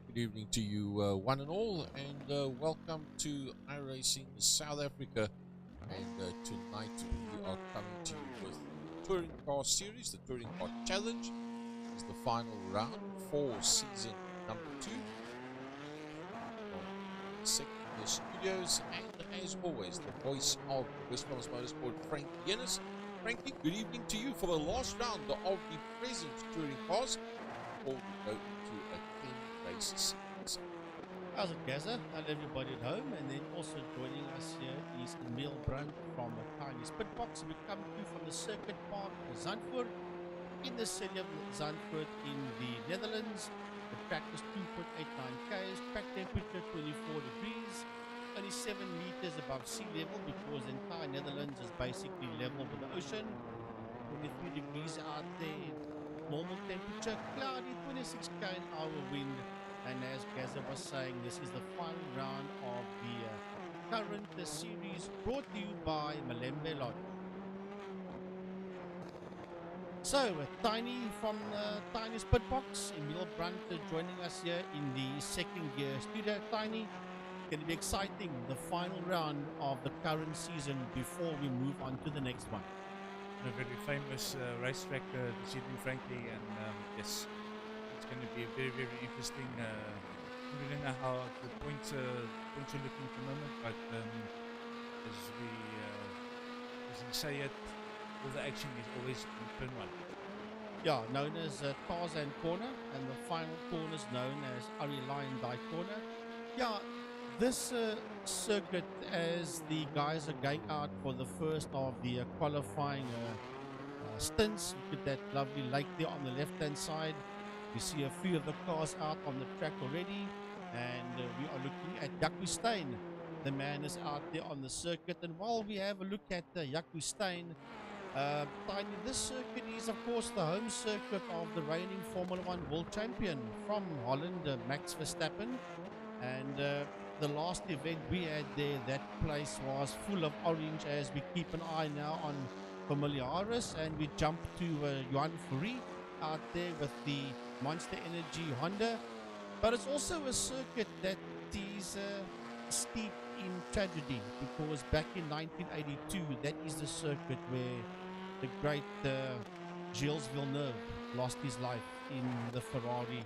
Good evening to you, one and all, and welcome to iRacing South Africa. And tonight we are coming to you with the Touring Car Series, the Touring Car Challenge. This is the final round for season number 2 from the second year studios. And as always, the voice of West Province Motorsport, Frank Yennis. Frankie, good evening to you for the last round of the present Touring Cars before we go into a 10-race series. How's it, Gaza? Hello, everybody at home. And then also joining us here is Emil Brandt from a tiny spit box. We come to you from the circuit Park Zandvoort in the city of Zandvoort in the Netherlands. The track is 2.89 k's, track temperature 24 degrees, only 7 meters above sea level because the entire Netherlands is basically level with the ocean. 23 degrees out there, normal temperature, cloudy, 26 km/h wind. And as Gaza was saying, this is the final round of the current series brought to you by Malembe Lodge. So, Tiny from the Tiny Spit Box, Emil Brandt joining us here in the second gear studio. Tiny, going to be exciting, the final round of the current season before we move on to the next one. A very famous racetrack this evening, frankly, and yes, it's going to be very, very interesting. We don't know how the points are looking at the moment, but as we say it, all the action is always in turn one. Yeah, known as Tarzan Corner, and the final corner is known as Ari Lion Die Corner. Yeah, this circuit, as the guys are going out for the first of the qualifying stints. Look at that lovely lake there on the left hand side. We see a few of the cars out on the track already, and we are looking at Jacky. The man is out there on the circuit, and while we have a look at Jacky, Tiny, this circuit is of course the home circuit of the reigning Formula 1 world champion from Holland, Max Verstappen. And the last event we had there, that place was full of orange, as we keep an eye now on Familiaris, and we jump to Johan Fourie out there with the Monster Energy Honda. But it's also a circuit that is steeped in tragedy, because back in 1982, that is the circuit where the great Gilles Villeneuve lost his life in the Ferrari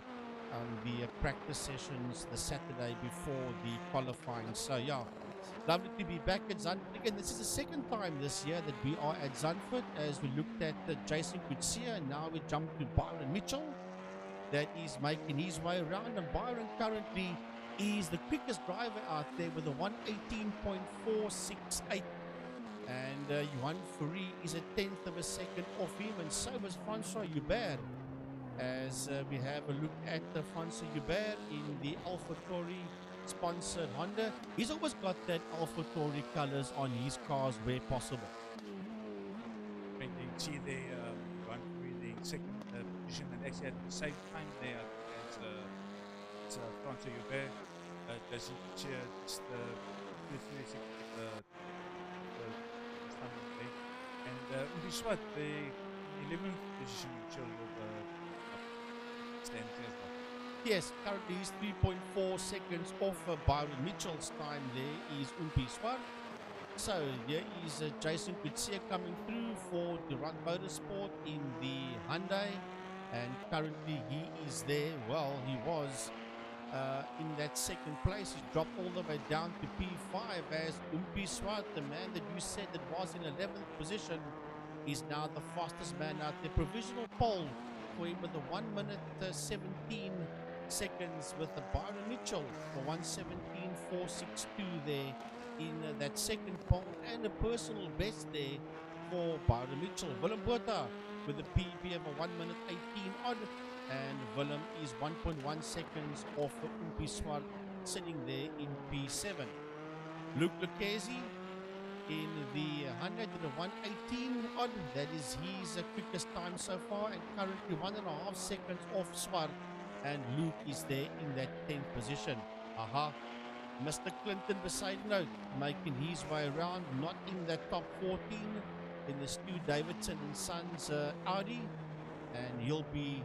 on the practice sessions the Saturday before the qualifying. So yeah, lovely to be back at Zandvoort again. This is the second time this year that we are at Zandvoort, as we looked at Jason Coetzee, and now we jump to Byron Mitchell that is making his way around. And Byron currently is the quickest driver out there with a 1:18.468. And Johan Fourie is a tenth of a second off him, and so is Francois Hubert. As we have a look at Francois Hubert in the AlphaTauri sponsored Honda. He's always got that AlphaTauri colors on his cars where possible. When you see the one with the second position, and actually at the same time there as Francois Hubert, doesn't cheer just the and Umbiswat, the 11th position, Michel stands as well. Yes, currently he's 3.4 seconds off Byron Mitchell's time there is Umbiswat. So here is Jason Coetzee coming through for Durant Motorsport in the Hyundai, and currently he is there. Well, he was in that second place. He dropped all the way down to P5, as Umbiswat, the man that you said that was in 11th position, is now the fastest man out there. Provisional pole for him with a 1 minute 17 seconds with the Byron Mitchell for 1:17.462 there in that second pole, and a personal best there for Byron Mitchell. Willem Botha with a PB of a 1 minute 18 odd, and Willem is 1.1 seconds off Umbiswat, sitting there in P7. Luke Lucchesi in the 100 did a 1:18 odd. That is his quickest time so far, and currently 1.5 seconds off Swart, and Luke is there in that 10th position. Aha, Mr. Clinton Besaidnout making his way around, not in that top 14 in the Stu Davidson and Sons Audi, and he'll be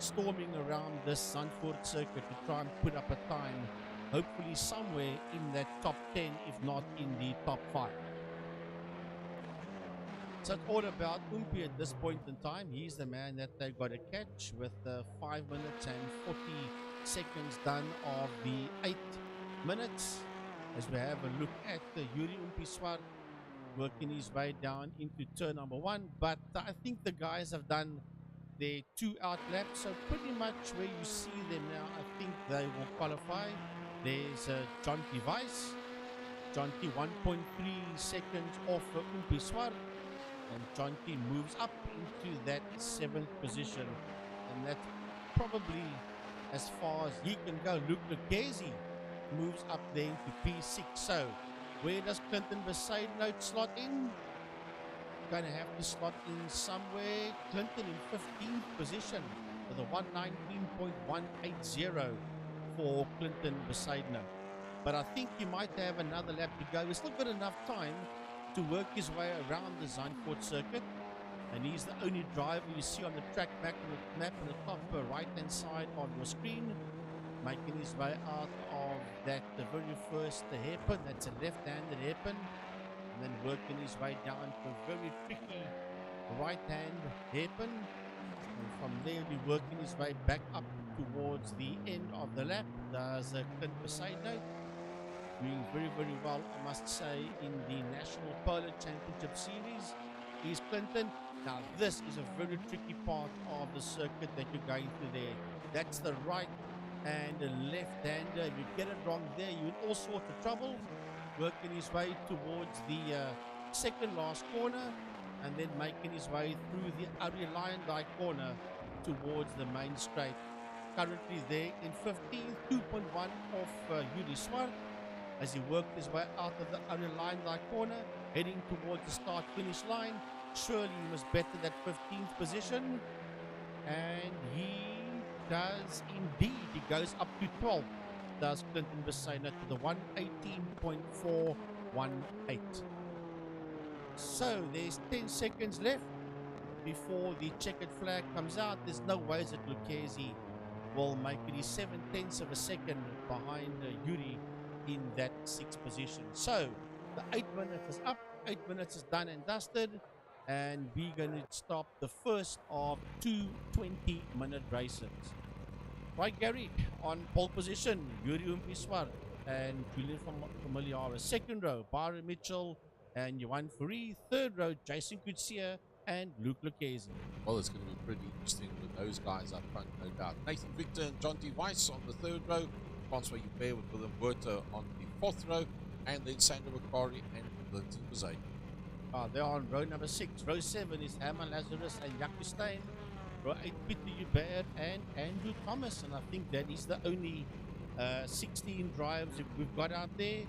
storming around this Zandvoort circuit to try and put up a time, hopefully somewhere in that top 10, if not in the top 5. So it's all about Oompie at this point in time. He's the man that they've got to catch with 5 minutes and 40 seconds done of the 8 minutes. As we have a look at Yuri Oompie Swart working his way down into turn number 1. But I think the guys have done their 2 out laps. So pretty much where you see them now, I think they will qualify. There's John Device. John T 1.3 seconds off Oompie Swart. And John T moves up into that 7th position, and that's probably as far as he can go. Luke Lucchese moves up there into P6. So where does Clinton Besaidnout slot in? Going to have to slot in somewhere. Clinton in 15th position with a 119.180 for Clinton Besaidnout. But I think he might have another lap to go. He's still got enough time to work his way around the Zandvoort circuit, and he's the only driver you see on the track map on the top right hand side of your screen, making his way out of that the very first hairpin. That's a left-handed hairpin, and then working his way down to a very tricky right-hand hairpin, and from there he'll be working his way back up towards the end of the lap. There's Clint Besaidnout doing very, very well, I must say, in the National Polo Championship Series. Is Clinton. Now, this is a very tricky part of the circuit that you're going through there. That's the right and the left-hander. If you get it wrong there, you're in all sorts of trouble. Working his way towards the second last corner, and then making his way through the Ari Lion corner towards the main straight. Currently there in 15th, 2.1 off Yuri Swart, as he worked his way out of the Ari Lion corner, heading towards the start-finish line. Surely he was better that 15th position, and he does indeed. He goes up to 12th. Does Clinton Besaidnout to the 118.418. So there's 10 seconds left before the checkered flag comes out. There's no ways that Lucchese will make it. He's 7/10 of a second behind Yuri in that 6th position. So the 8 minutes is up. 8 minutes is done and dusted, and we're going to stop the first of 2 20-minute races. Right, Gary, on pole position, Yuri Oompie Swart and Julian Familiara. Second row, Barry Mitchell and Johan Fourie. Third row, Jason Kutsia and Luke Lucchese. Well, it's going to be pretty interesting with those guys up front, no doubt. Nathan Victor and John T. Weiss on the 3rd row. Francois Hubert with Willem Werter on the 4th row. And then Sandra Macquarie and Lindsay Bazay. They're on row number 6. Row 7 is Herman Lazarus and Jacky Stein. Row 8, Peter Hubert and Andrew Thomas. And I think that is the only 16 drivers that we've got out there.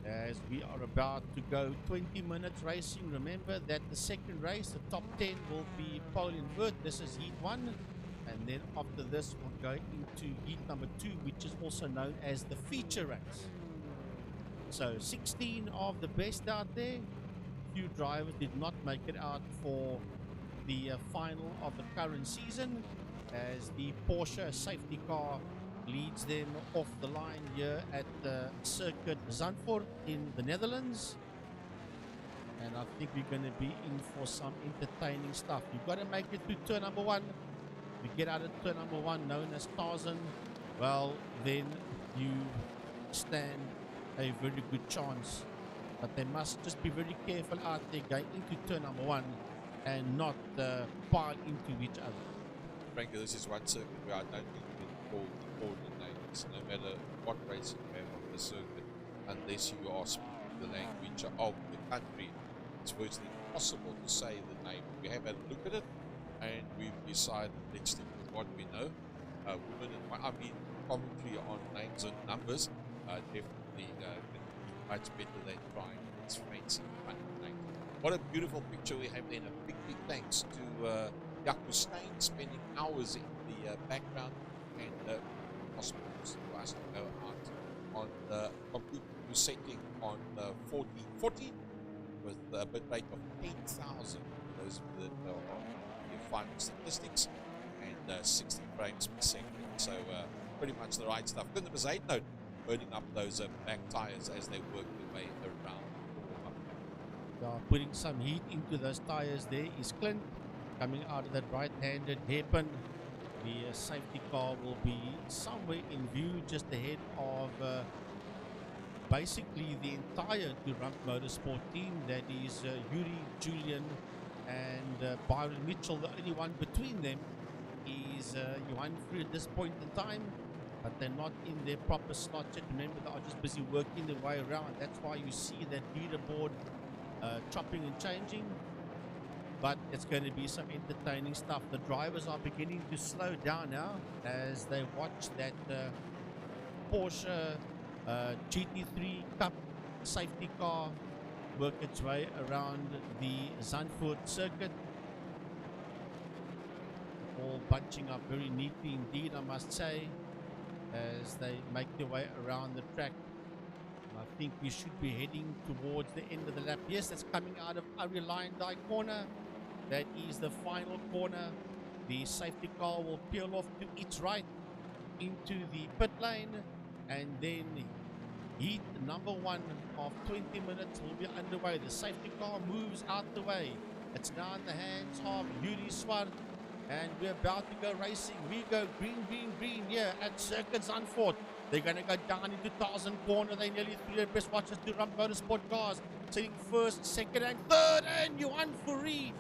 As we are about to go 20 minutes racing. Remember that the second race, the top 10 will be pole invert. This is heat 1. And then after this, we'll go into heat number 2, which is also known as the feature race. So 16 of the best out there. Few drivers did not make it out for the final of the current season, as the Porsche safety car leads them off the line here at the circuit Zandvoort in the Netherlands. And I think we're going to be in for some entertaining stuff. You've got to make it to turn number 1. If you get out of turn number 1, known as Tarzan, well, then you stand a very good chance. But they must just be very careful out there going into turn number 1 and not pile into each other. Frankly, this is one circuit where I don't think you can call the coordinates, no matter what race you have on the circuit, unless you are speaking the language of the country. It's virtually impossible to say the name. We have had a look at it, and we've decided let's stick with what we know. Commentary on names and numbers definitely much better than trying its fancy fun name. What a beautiful picture we have then. A big thanks to Jacky Stein, spending hours in the background, and possible for us to go out on the complete new setting on 1440 with a bit rate of 10,000 for those that are the final statistics. and 60 frames per second. So pretty much the right stuff. Clint was 8 note, burning up those back tires as they work their way around the warm-up. Putting some heat into those tires there is Clint, coming out of that right-handed hairpin. The safety car will be somewhere in view just ahead of basically the entire Durant Motorsport team. That is Yuri, Julian and Byron Mitchell. The only one between them is Johan Free at this point in time, but they're not in their proper slot yet. Remember, they are just busy working their way around. That's why you see that leaderboard chopping and changing. But it's going to be some entertaining stuff. The drivers are beginning to slow down now as they watch that Porsche GT3 Cup safety car work its way around the Zandvoort circuit. All bunching up very neatly indeed, I must say, as they make their way around the track. I think we should be heading towards the end of the lap. Yes, that's coming out of Ari Lion Die corner. That is the final corner. The safety car will peel off to its right into the pit lane, and then heat number 1 of 20 minutes will be underway. The safety car moves out the way. It's now in the hands of Yuri Swart, and we're about to go racing. We go green, green, green here at Circuit Zandvoort. They're going to go down into Tarzan corner. They nearly 3 best watches to run motorsport cars. Sitting first, second, and third, and Johan Fourie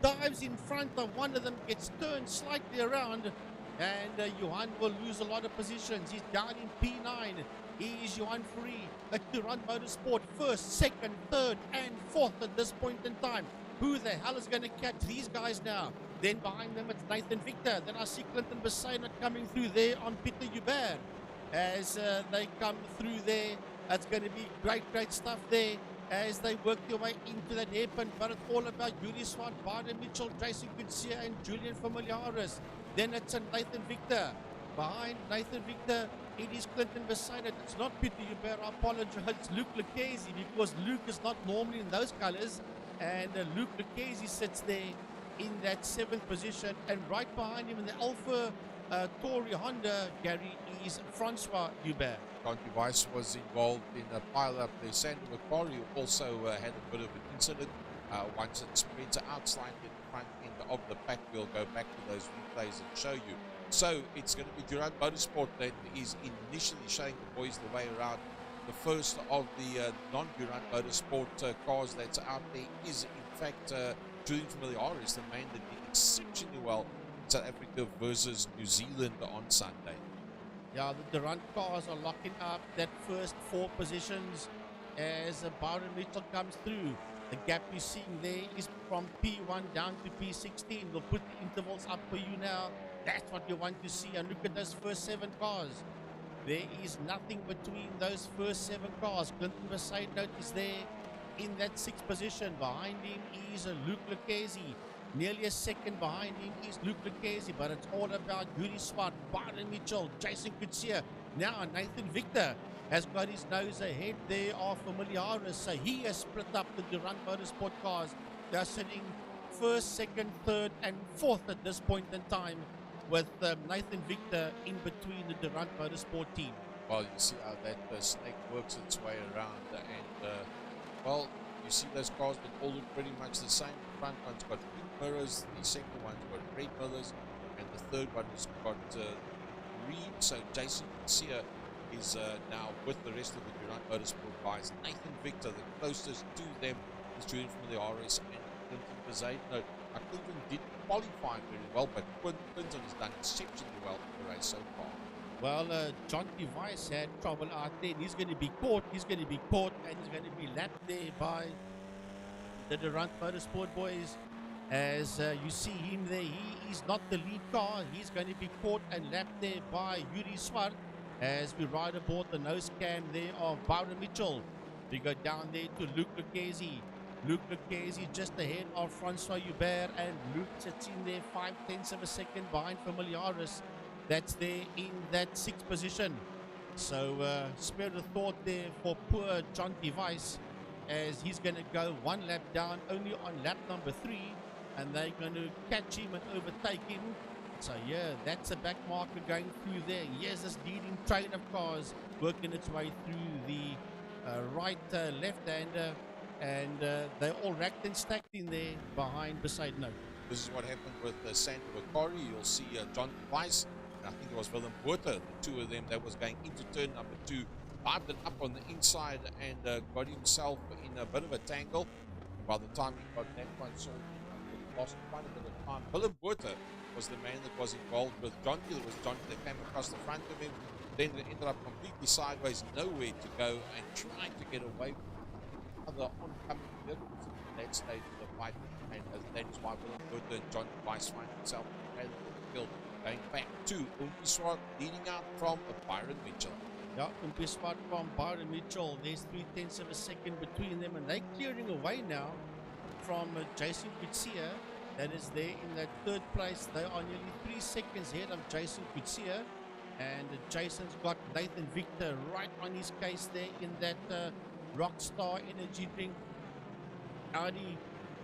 dives in front of one of them, gets turned slightly around, and Johan will lose a lot of positions. He's down in P9. He's Johan Fourie to run motorsport first, second, third, and fourth at this point in time. Who the hell is going to catch these guys now? Then behind them it's Nathan Victor. Then I see Clinton Besseynot coming through there on Peter Hubert. As they come through there, it's going to be great, great stuff there as they work their way into that hairpin. But it's all about Yuri Swart, Byron Mitchell, Jason Kutsia, and Julian Familiaris. Then it's a Nathan Victor. Behind Nathan Victor, it is Clinton Besseynot. It's not Peter Hubert, I apologize. It's Luke Lucchese, because Luke is not normally in those colors. And Luke Lucchese sits there in that 7th position. And right behind him in the Alpha Tauri Honda, Gary, is Francois Hubert. John Device was involved in a pile-up there. Sandy Macquarie also had a bit of an incident. Once it spreads out slightly at the front end of the pack, we'll go back to those replays and show you. So it's going to be Durant Motorsport that is initially showing the boys the way around. The first of the non-Durant Motorsport cars that's out there is, in fact, Julian Familiaris, the man that did exceptionally well in South Africa versus New Zealand on Sunday. Yeah, the Durant cars are locking up that first 4 positions as Byron Mitchell comes through. The gap you're seeing there is from P1 down to P16. We'll put the intervals up for you now. That's what you want to see. And look at those first 7 cars. There is nothing between those first 7 cars. Clinton Besseynot is there in that 6th position. Behind him is Luke Lucchese. Nearly a second behind him is Luke Lucchese, but it's all about Yuri Swart, Byron Mitchell, Jason Kutsia. Now Nathan Victor has got his nose ahead there of Familiaris, so he has split up the Durant Motorsport cars. They're sitting first, second, third, and fourth at this point in time, with Nathan Victor in between the Durant Motorsport team. Well, you see how that snake works its way around, and well, you see those cars that all look pretty much the same. The front one's got pink mirrors, the second one's got red mirrors, and the third one has got green. So Jason Kutsia is now with the rest of the Durant Motorsport guys. Nathan Victor, the closest to them, is Julian Familiaris and Clinton Besseynot. Clinton didn't qualify very well, but Clinton has done exceptionally well in the race so far. Well, John Device had trouble out there. He's going to be caught. He's going to be caught, and he's going to be lapped there by the Durant Motorsport boys. As you see him there, he is not the lead car. He's going to be caught and lapped there by Yuri Swart as we ride aboard the nose cam there of Byron Mitchell. We go down there to Luke Lucchese. Luke Lucchese just ahead of Francois Hubert, and Luke sits in there 0.5 of a second behind Familiaris. That's there in that 6th position. So spare the thought there for poor John Device, as he's going to go 1 lap down only on lap number 3, and they're going to catch him and overtake him. So yeah, that's a back marker going through there. Here's this leading train of cars working its way through the right left-hander, and they're all racked and stacked in there behind beside Note. This is what happened with Sandra Bakari. You'll see John Weiss, and I think it was Willem Botha, the two of them that was going into turn number 2, dived it up on the inside and got himself in a bit of a tangle. By the time he got that one sorted, he lost quite a bit of time. Willem Botha was the man that was involved with John. There was John that came across the front of him, then it ended up completely sideways, nowhere to go, and trying to get away from other oncoming vehicles at that stage of the fight. And that is why Willem Botha and John Weiss find himself in the field, going back to Umpiswat, leading out from Byron Mitchell. Yeah, Umpiswat from Byron Mitchell. There's 3/10 of a second between them, and they're clearing away now from Jason Kutsia. That is there in that third place. They are nearly 3 seconds ahead of Jason Kutsia, and Jason's got Nathan Victor right on his case there in that Rockstar energy drink Audi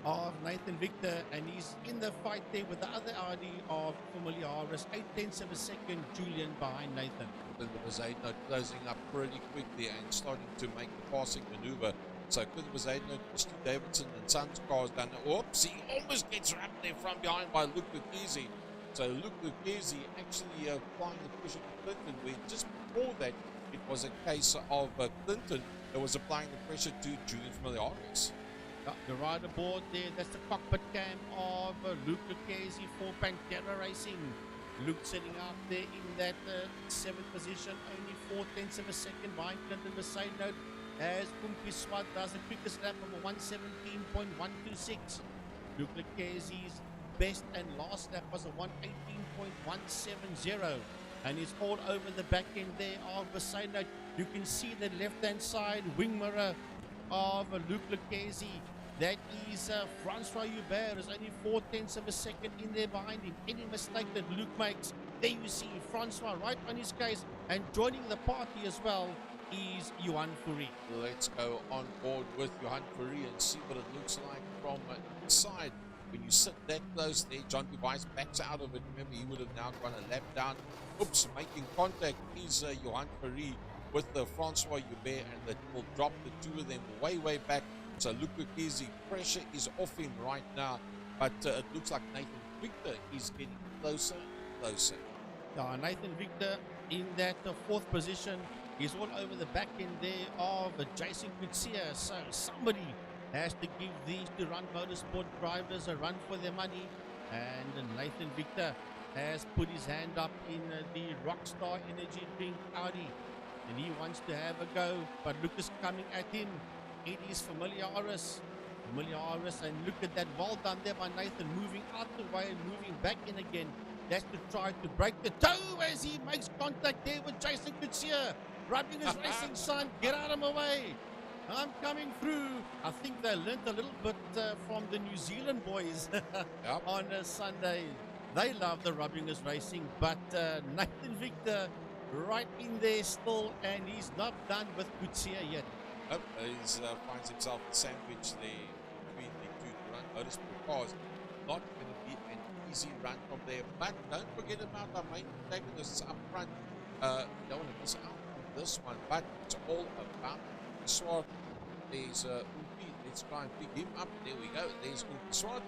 of Nathan Victor, and he's in the fight there with the other Audi of Familiaris. 8/10 of a second, Julian behind Nathan. Then there was Aidno closing up pretty quickly and starting to make the passing maneuver. So Clint was Aidno, Stu Davidson and Sons cars done. Oops, he almost gets wrapped there from behind by Luke Lucchese. So Luke Lucchese actually applying the pressure to Clinton, where just before that it was a case of Clinton that was applying the pressure to Julian Familiaris. The rider board there, that's the cockpit cam of Luke Lucchese for Pantera Racing. Luke sitting out there in that 7th position, only 4/10 of a second behind Clinton beside Note, as Umpiswat does the quickest lap of a 117.126. Luke Lucchese's best and last lap was a 118.170, and he's all over the back end there of beside Note. You can see the left-hand side wing mirror of Luke Lucchese. That is Francois Hubert, is only 4/10 of a second in there behind him. Any mistake that Luke makes, there you see Francois right on his case, and joining the party as well is Johan Fourie. Let's go on board with Johan Fourie and see what it looks like from inside. When you sit that close there, John Weiss backs out of it. Remember, he would have now gone a lap down. Oops, making contact is Johan Fourie with Francois Hubert, and that will drop the two of them way back. So Luke Lucchese, pressure is off him right now, but it looks like Nathan Victor is getting closer and closer. Nathan Victor in that 4th position. He's all over the back end there of Jason Kutsia. So somebody has to give these to Run Motorsport drivers a run for their money, and Nathan Victor has put his hand up in the Rockstar Energy Drink Audi, and he wants to have a go, but Luke is coming at him. It is Familiaris, and look at that, well done there by Nathan, moving out the way and moving back in again. That's to try to break the toe as he makes contact there with Jason Kutsia, rubbing his racing son. Get out of my way, I'm coming through. I think they learnt a little bit from the New Zealand boys on a Sunday. They love the rubbing his racing, but Nathan Victor right in there still, and he's not done with Kutsia yet. He finds himself sandwiched there between the two Run Motorsport cars. Not going to be an easy run from there, but don't forget about our main protagonists up front. You don't want to miss out on this one, but it's all about Umpiswat. There's Umpi. Let's try and pick him up. There we go. There's Umpiswat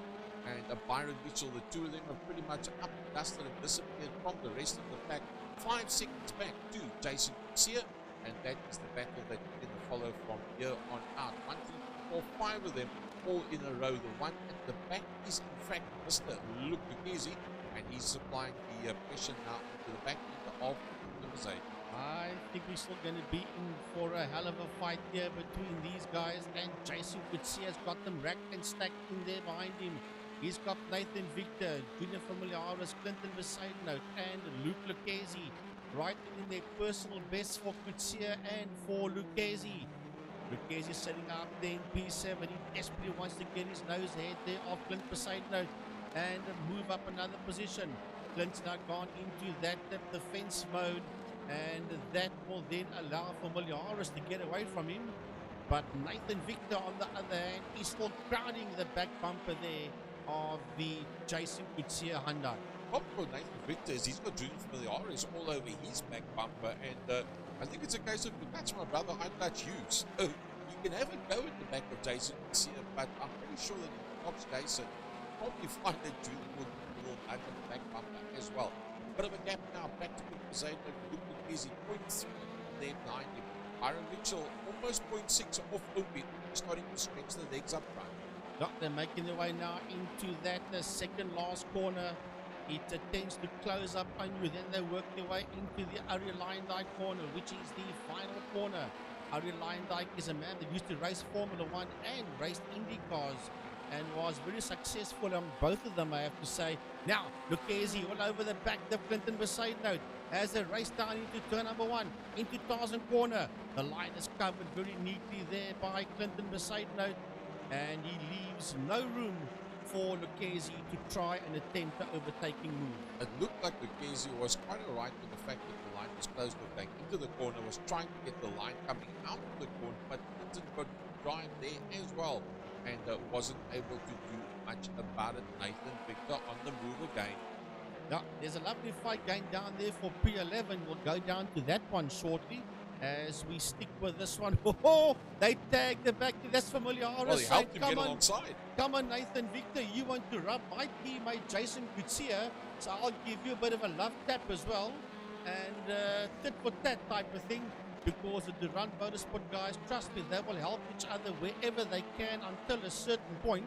and Byron Mitchell. The two of them are pretty much up, dusted, and disappeared from the rest of the pack. 5 seconds back to Jason Kutsia, and that is the battle that we're going to follow from here on out. 1, 2, 3, 4, 5 of them all in a row. The one at the back is in fact Mr. Luke Lucchese, and he's supplying the pressure now into the back end of the Mercedes. I think we're still going to be in for a hell of a fight here between these guys, and Jason Kutsia has got them racked and stacked in there behind him. He's got Nathan Victor, Junior Familiaris, Clinton Besaidnout, and Luke Lucchese right in their personal best for Kutsia and for Lucchese. Lucchese sitting out there in P7. He desperately wants to get his nose ahead there of Clint Besaidnout and move up another position. Clint's now gone into that defense mode, and that will then allow Familiaris to get away from him. But Nathan Victor, on the other hand, is still crowding the back bumper there of the Jason Kutsia Hyundai. problem for Nathan Victor is he's got Julian Familiaris all over his back bumper, and I think it's a case of, that's my brother, I'm Dutch Hughes. You can have a go at the back of Jason Garcia, but I'm pretty sure that if he stops Jason, you'll probably find that Julian will do a little bump on the back bumper as well. Bit of a gap now, back to Zayden, Luke Easy, 0.3 there behind him. Byron Mitchell, almost 0.6 off Umpi, starting to stretch the legs up front. They're making their way now into that second last corner. It tends to close up on you. Then they work their way into the Arie Luyendyk corner, which is the final corner. Arie Luyendyk is a man that used to race Formula 1 and raced Indy cars and was very successful on both of them, I have to say. Now, Lucchesi all over the back, the Clinton beside note, as they race down into turn number 1, into Tarzan corner. The line is covered very neatly there by Clinton beside note, and he leaves no room for Lucchesi to try and attempt the overtaking move. It looked like Lucchesi was quite alright with the fact that the line was closed off back into the corner, was trying to get the line coming out of the corner, but Clinton got drive there as well, and wasn't able to do much about it. Nathan Victor on the move again. Yeah, there's a lovely fight going down there for P11. We'll go down to that one shortly as we stick with this one. Oh, they tagged the back. That's familiar. Well, he helped him get alongside. Come on, Nathan Victor. You want to rub my teammate Jason Gutierrez, so I'll give you a bit of a love tap as well. And tit for tat type of thing. Because the Durant Motorsport guys, trust me, they will help each other wherever they can until a certain point,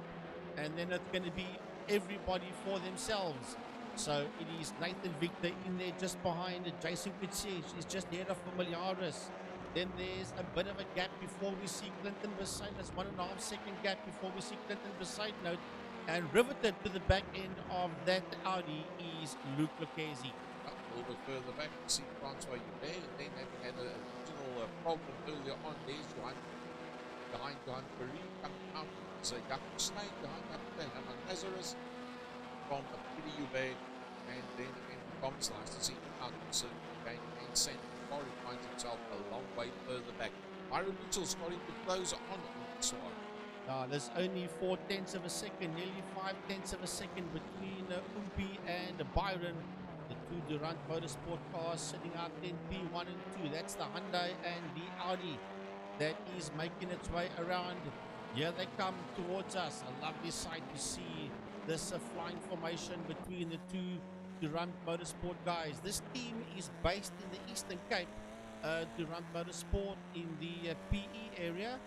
and then it's going to be everybody for themselves. So it is Nathan Victor in there just behind Jason Gutierrez. He's just ahead of Familiaris. Then there's a bit of a gap before we see Clinton beside. That's 1.5 second gap before we see Clinton beside note. And riveted to the back end of that Audi is Luke Lucchesi. A little bit further back, you see Francois Hubert, and then having had a original problem earlier on, there's Johan behind Johan Perry coming out. So Jacky Snake behind Herman Lazarus from Peter Hubert, and then again Tom's nice to see him out so again and Saint Corey finds himself a long way further back. Byron Mitchell starting to close on this one. There's only 0.4 of a second, nearly 0.5 of a second between Umpi and Byron. The two Durant Motorsport cars sitting out in P1 and 2. That's the Hyundai and the Audi that is making its way around. Here they come towards us. A lovely sight to see this flying formation between the two Durant Motorsport guys. This team is based in the Eastern Cape. Durant Motorsport in the PE area,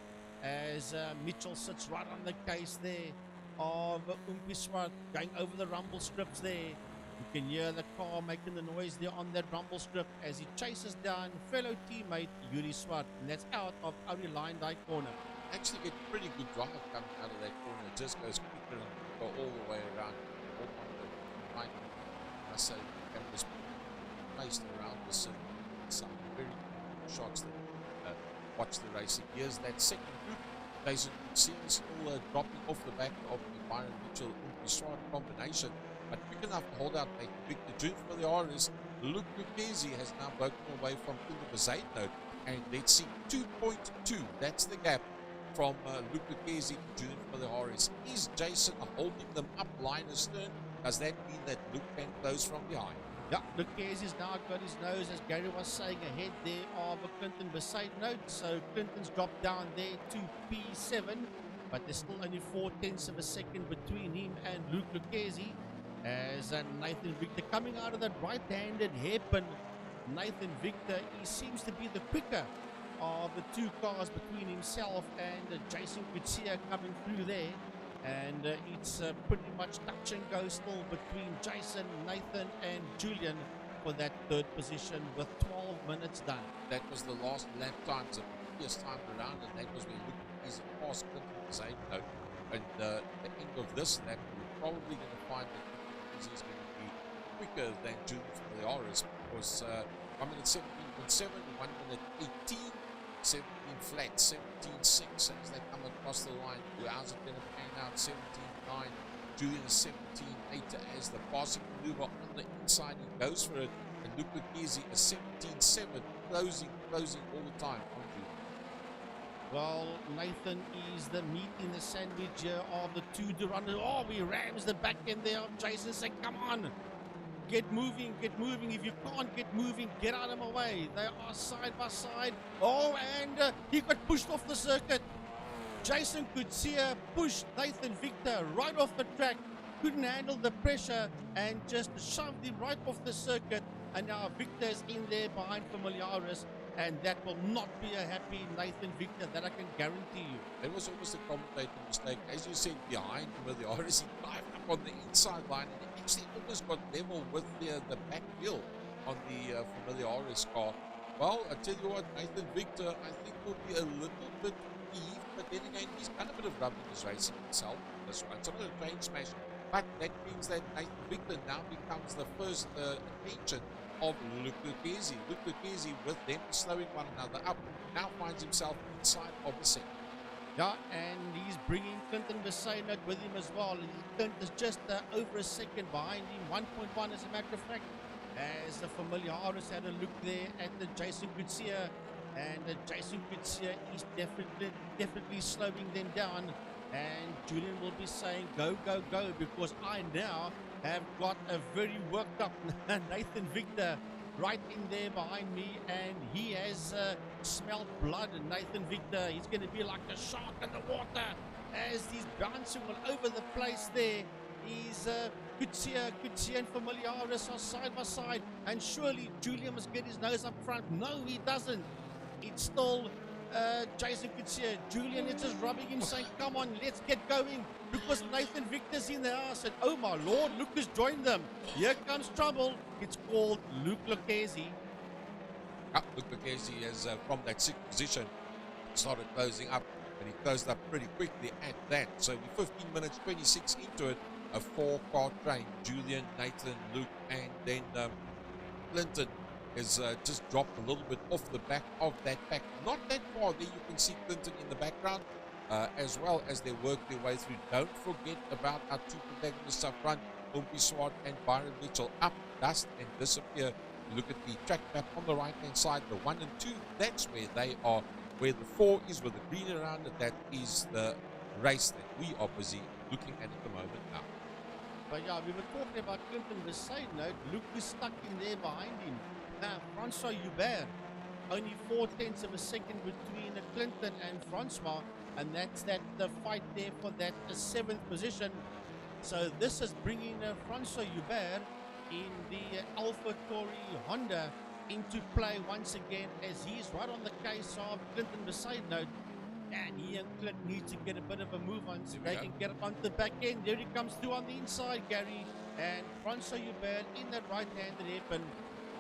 as Mitchell sits right on the case there of Umpi Swart going over the rumble strips there. You can hear the car making the noise there on that rumble strip as he chases down fellow teammate Yuri Swart, and that's out of Arie Luyendyk corner. Actually get pretty good drive coming out of that corner. It just goes quicker and go all the way around. All on the right. I say cameras placed around the circle. Some very good shots that watch the racing. Here's that second group. Jason Gutierrez still dropping off the back of the Byron Mitchell Umpi Swart combination. But quick enough to hold out Nathan Victor. June Familiaris, Luke Lucchesi has now broken away from Clinton Besayno. And let's see, 2.2. That's the gap from Luke Lucchesi to June Familiaris. Is Jason holding them up line astern? Does that mean that Luke can close from behind? Yeah, Lucchesi's now got his nose, as Gary was saying, ahead there of Clinton Besayno. So Clinton's dropped down there to P7. But there's still only 0.4 of a second between him and Luke Lucchesi. As Nathan Victor coming out of that right-handed hairpin, Nathan Victor, he seems to be the quicker of the two cars between himself and Jason Gutierrez coming through there. And it's pretty much touch and go still between Jason, Nathan and Julian for that third position with 12 minutes done. That was the last lap times, the previous time around, and that was where Luke is past Clinton Besayno. And the end of this lap, we're probably going to find that he's going to be quicker than June Familiaris, because 1 minute 17.7, 1 minute 18, 17 flat, 17.6 as they come across the line. How's it going to pan out? 17.9, Julian is 17.8 as the passing maneuver on the inside, he goes for it, and Luke Lucchesi is 17.7, closing all the time on Julian. Well, Nathan is the meat in the sandwich here of the two Durant. Oh, he rams the back end there of Jason, saying, come on. Get moving, get moving. If you can't get moving, get out of my way. They are side by side. Oh, and he got pushed off the circuit. Jason Kutsia pushed Nathan Victor right off the track. Couldn't handle the pressure and just shoved him right off the circuit. And now Victor's in there behind Familiaris. And that will not be a happy Nathan Victor, that I can guarantee you. It was almost a commentator mistake. As you said, behind Familiaris, he dived up on the inside line and he actually almost got level with the back wheel on the Familiaris car. Well, I tell you what, Nathan Victor, I think will be a little bit peeved, but then again, he's done a bit of rubbing his racing himself. This one, it's not a train smash, but that means that Nathan Victor now becomes the first attention of Luke Lucchesi. Luke Lucchesi, with them slowing one another up, now finds himself inside of the second. Yeah, and he's bringing Clinton Besaynet with him as well. Clinton's just over a second behind him, 1.1 as a matter of fact, as the Familiaris had a look there at the Jason Kutsia, and Jason Kutsia is definitely slowing them down, and Julian will be saying go, go, go, because I now have got a very worked up Nathan Victor right in there behind me, and he has smelled blood. And Nathan Victor, he's going to be like a shark in the water as he's bouncing all over the place there. He's Kutsia and Familiaris are side by side, and surely Julian must get his nose up front. No, he doesn't. It's still Jason Kutsia. Julian is just rubbing him, saying, come on, let's get going, because Nathan Victor's in the house. And oh my lord, Luke has joined them. Here comes trouble. It's called Luke Lucchesi. Luke Lucchesi has, from that sixth position, started closing up, and he closed up pretty quickly at that. So we're 15 minutes, 26 into it, a four-car train. Julian, Nathan, Luke, and then Clinton has just dropped a little bit off the back of that pack. Not that far there, you can see Clinton in the background, as well as they work their way through. Don't forget about our two protagonists up front, Umpi Swart and Byron Mitchell, up, dust, and disappear. Look at the track map on the right-hand side, the 1 and 2, that's where they are. Where the 4 is, with the green around it, that is the race that we are busy looking at the moment now. But yeah, we were talking about Clinton Besaynet. Luke is stuck in there behind him. Now, Francois Hubert, only 4/10 of a second between Clinton and Francois, and that's the fight there for that 7th position. So this is bringing Francois Hubert in the Alpha Tauri Honda into play once again, as he's right on the case of Clinton Besaynet. And he and Clint need to get a bit of a move on so they can get up onto the back end. There he comes through on the inside, Gary. And Francois Hubert in that right-handed hairpin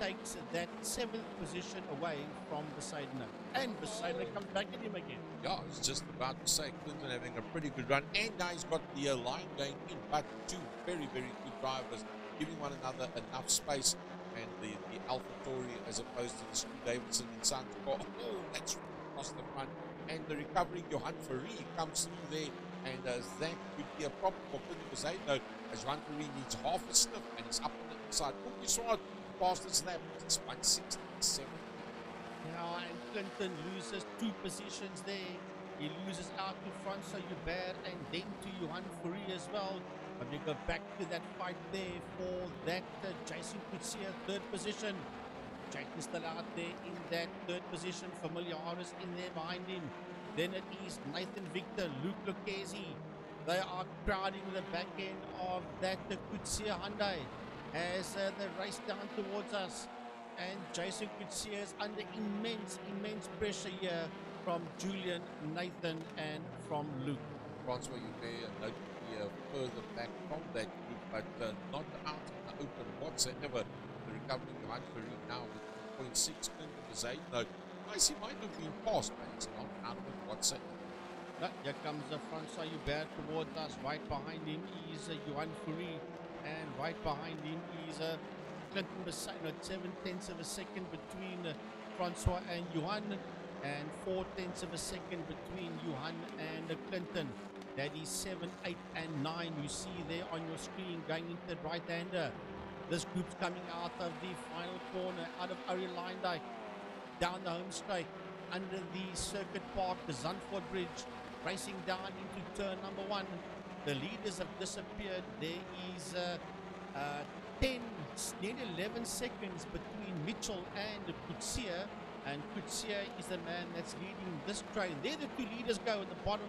takes that 7th position away from Besaynet. And Besaynet comes back at him again. Yeah, I was just about to say, Clinton having a pretty good run. And now he's got the line going in, but two very, very good drivers, giving one another enough space. And the Alpha Tauri, as opposed to the Stu Davidson in Santos. Oh, that's across the front. And the recovering Johan Ferry comes through there, and that could be a problem for Clinton Besaynet, as Johan Ferry needs half a sniff, and he's up on the inside. Umpi Swart past his lap, it's 167. Now, and Clinton loses 2 positions there. He loses out to Francois Hubert and then to Johan Ferry as well. But we go back to that fight there for that Jason Kutsia 3rd position. Jacky still out there in that 3rd position. Familiaris in there behind him. Then it is Nathan Victor, Luke Lucchesi. They are crowding the back end of that Kutsia Hyundai as they race down towards us. And Jason Kutsia is under immense pressure here from Julian, Nathan, and from Luke. Francois Hubert notably further back from that group, but not out in the open whatsoever. The recovering Johan Ferry now with 2.6 Clinton Besaynet. Nice, he might have been passed, but he's not out of it whatsoever. No, here comes Francois Hubert towards us. Right behind him is Johan Ferry, and right behind him is Clinton Besaynet. 7/10 of a second between Francois and Johan, and 4/10 of a second between Johan and Clinton. That is 7, 8, and 9 you see there on your screen going into the right-hander. This group's coming out of the final corner, out of Ari Lindijk, down the home straight, under the Circuit Park, the Zandvoort Bridge, racing down into turn number 1. The leaders have disappeared. There is 10 it's nearly 11 seconds between Mitchell and Kutsia. And Kutsia is the man that's leading this train. There the two leaders go at the bottom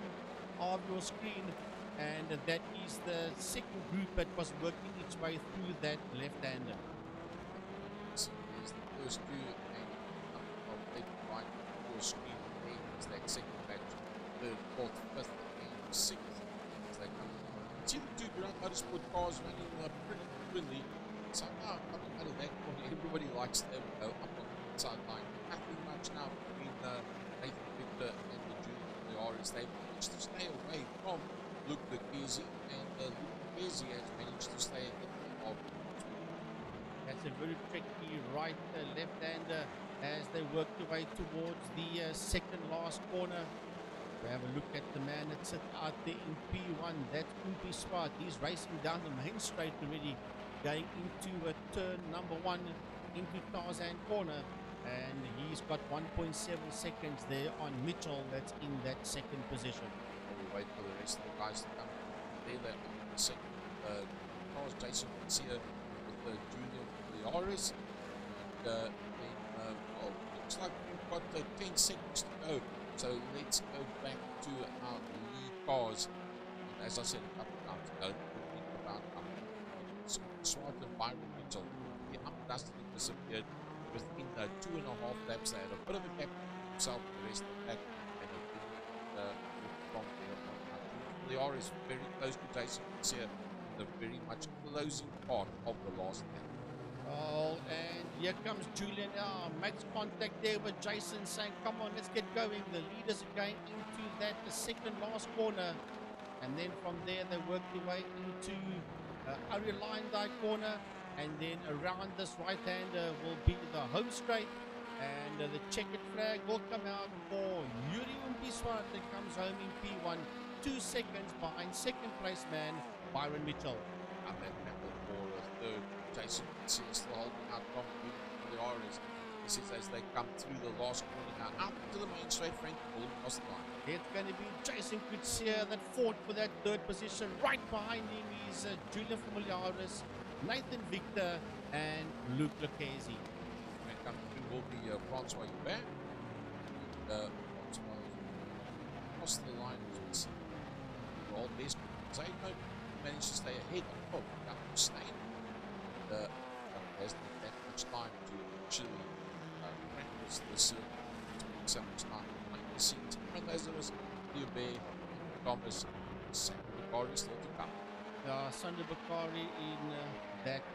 of your screen. And that is the second group that was working its way through that left-hander. So there's the first two, and up left, right, your screen. There is that second batch, third, fourth, fifth, and sixth. As they come. See the two Grand Motorsport cars running pretty evenly. Somehow coming out of that corner, everybody likes them go up on the inside line. Nothing much now between Nathan Victor and the junior from the RS. They managed to stay away from Luke Lucchese, and Luke Lucchese has managed to stay ahead of. That's a very tricky right left-hander as they work their way towards the second last corner. We have a look at the man that sits out there in P1. That's Umpi Swart. He's racing down the main straight already, going into turn number 1 into Tarzan corner. And he's got 1.7 seconds there on Mitchell. That's in that second position. We'll wait for the rest of the guys to come. There they are in the second cars. Jason Garcia with the junior from the RS. And then, well, looks like we've got 10 seconds to go. So let's go back to our lead cars. And as I said a couple of times ago, think about Swart and Byron Mitchell. The undusted disappeared within 2.5 laps. They had a bit of a gap himself and the rest of the pack, and they didn't from there on out. The RS very close to Jason Garcia in the very much closing part of the last lap. Oh, and here comes Julian now, makes contact there with Jason, saying, come on, let's get going. The leaders are going into that the second last corner. And then from there, they work their way into Ari Lyndike corner. And then around this right-hander will be the home straight. And the checkered flag will come out for Yuri Umpiswart that comes home in P1. 2 seconds behind second place man, Byron Mitchell. And that battle for a third. Jason Garcia still holding out from the RS. This is as they come through the last corner now, out to the main straight, Frank pulling across the line. It's going to be Jason Kutsia that fought for that third position. Right behind him is Julian Familiaris, Nathan Victor, and Luke Lucchese. And coming through will be Francois Hubert. And Francois across the line as we see. All best. Zayno managed to stay ahead of Stain. Hasn't had that much time to actually practice the circuit. It's so much time behind the scenes. And Lazarus, Hubert, Thomas, Sander Bakari still to come. Sander Bakari in that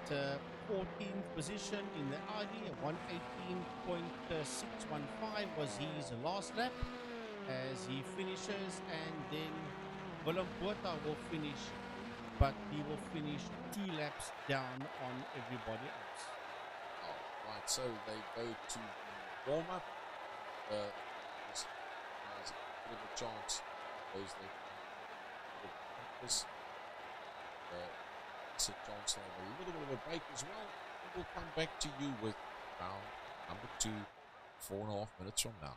14th position in the Audi. 118.615 was his last lap as he finishes, and then Willem Botha will finish, but he will finish 2 laps down on everybody else. Right, so they go to warm-up. There's a bit of a chance those that practice. It's a chance to have a little bit of a break as well. And we'll come back to you with round number 2, 4.5 minutes from now.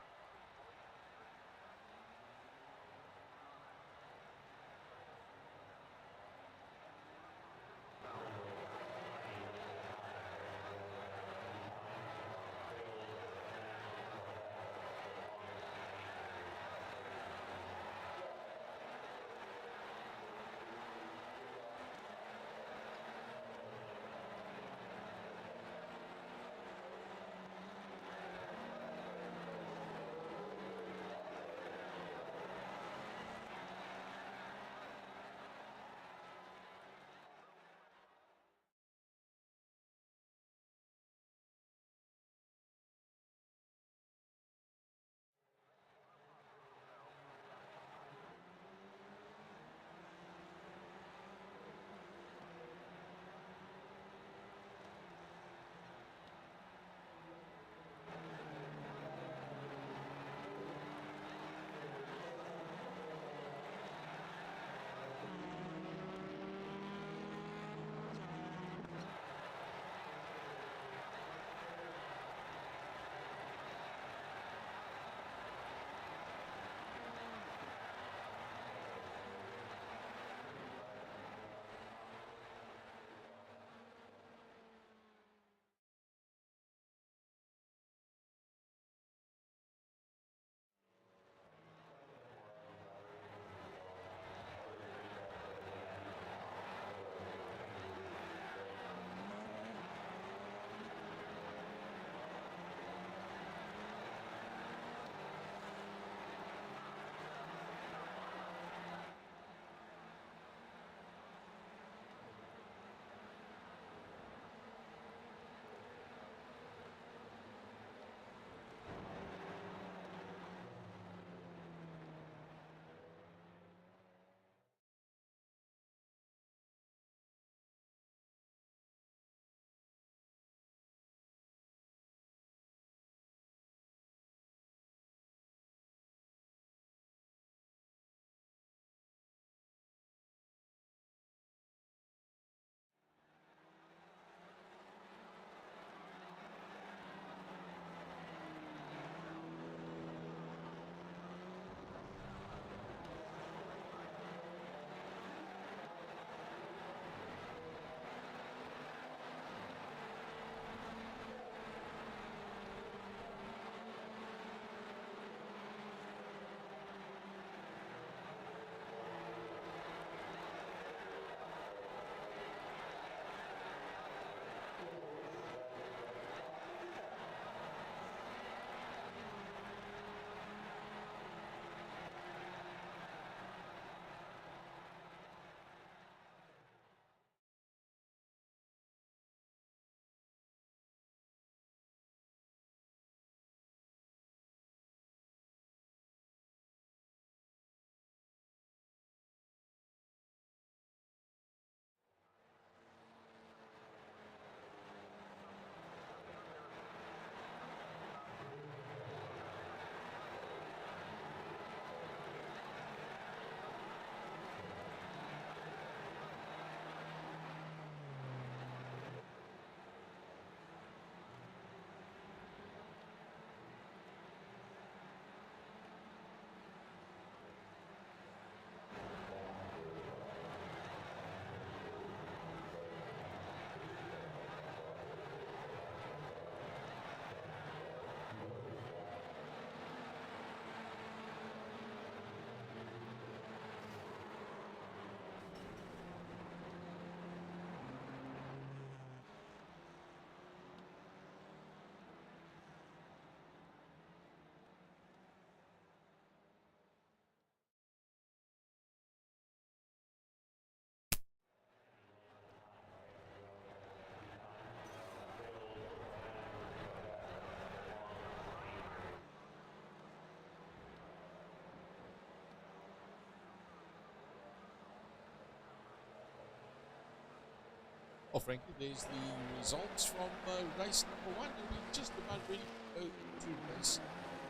Well, frankly, there's the results from race number 1, and we're just about ready to go to race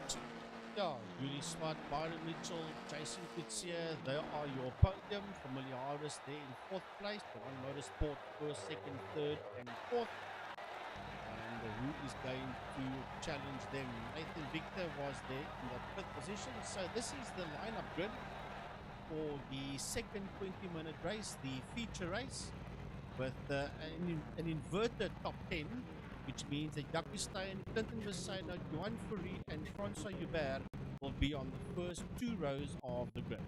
2. Yeah, Julie Swart, Byron Mitchell, Jason Kutsia, they are your podium. Familiaris there in 4th place. The One Motorsport 1st, 2nd, 3rd, and 4th. And who is going to challenge them? Nathan Victor was there in the 5th position. So this is the lineup grid for the second 20-minute race, the feature race, with an inverted top 10, which means that Jacky Steyn, Clinton Versailles, Johan Fourie, and Francois Hubert will be on the first 2 rows of the grid.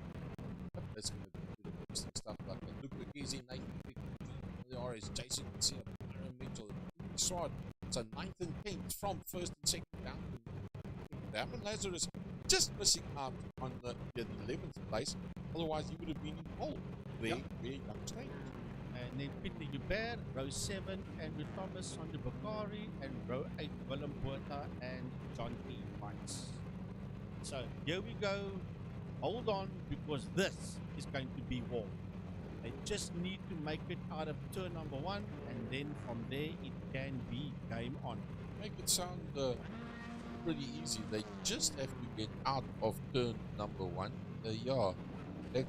That's going to be good, interesting stuff like that. Luke McKenzie, Nathan Victor, RS, Jason Kutsia, Byron Mitchell, Swart. So 9th and 10th from 1st and 2nd down to Damon Lazarus, just missing out on the 11th place. Otherwise, he would have been in pole there, where Jacky Steyn. And then Peter Hubert, row 7, Andrew Thomas, Sandro Bakari, and row 8, Willem Botha and John Hugenholtz. So here we go. Hold on, because this is going to be war. They just need to make it out of turn number 1, and then from there it can be game on. Make it sound pretty easy. They just have to get out of turn number 1.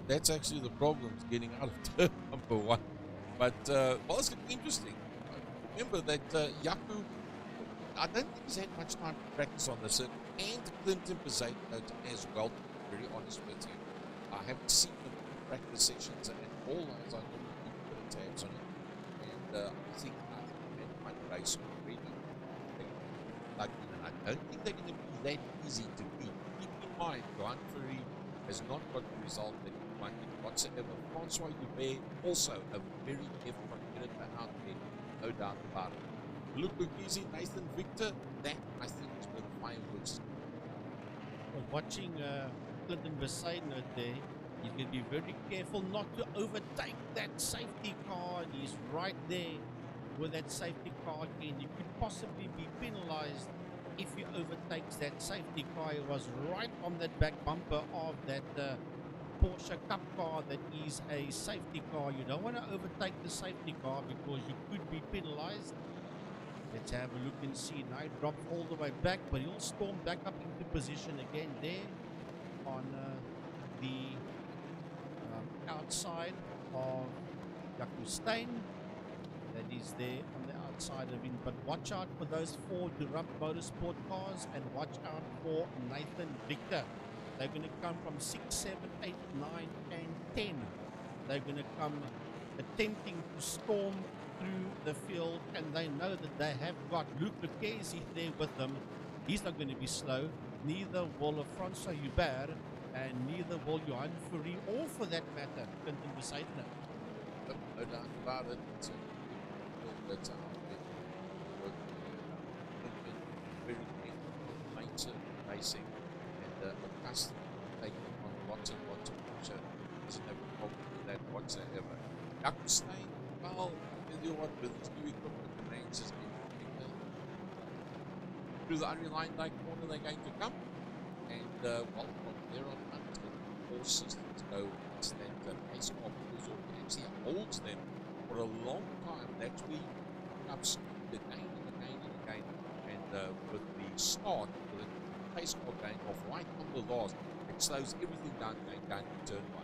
That's actually the problem, is getting out of turn number 1. But, well, it's going to be interesting. Remember that Yaku, I don't think he's had much time to practice on the circuit, and Clinton Versailles as well, to be very honest with you. I haven't seen them in practice sessions at all, as I normally do put tabs on it. And I think I might race already. Like, I don't think they're going to be that easy to beat. Keep in mind, Johan Fourie has not got the result that he wanted whatsoever. Francois Hubert, also a very effort competitor out there, no doubt about it. Luke McKenzie, Nathan Victor, that I think is where the fireworks. Well, watching Clinton Versailles note there, he's going to be very careful not to overtake that safety car. He's right there with that safety car again. You could possibly be penalized if he overtakes that safety car. He was right on that back bumper of that Porsche Cup car that is a safety car. You don't want to overtake the safety car because you could be penalized. Let's have a look and see. Now he drops all the way back, but he'll storm back up into position again there on the outside of Jacky Steyn. That is there on the outside of him. But watch out for those 4 Durant Motorsport cars, and watch out for Nathan Victor. They're going to come from 6, 7, 8, 9, and 10. They're going to come attempting to storm through the field, and they know that they have got Luke Lucchesi there with them. He's not going to be slow. Neither will Francois Hubert, and neither will Johan Fourie, or for that matter, Clinton Versailles. No doubt about it. It's that's out there. Very later racing, and accustomed to taking on lots and lots of pressure. Doesn't have a problem with that whatsoever. Jacky Steyn, well, I tell you what, with his new equipment, the range is getting bigger. Through the unrelined light corner, they're going to come, and well, from there on out, it's going to be all systems go. It's that pace car pulls off and actually holds them for a long time. That's where you up speed again and again and again. And with the start, with the pace car going off right on the last, it slows everything down going down to turn 1.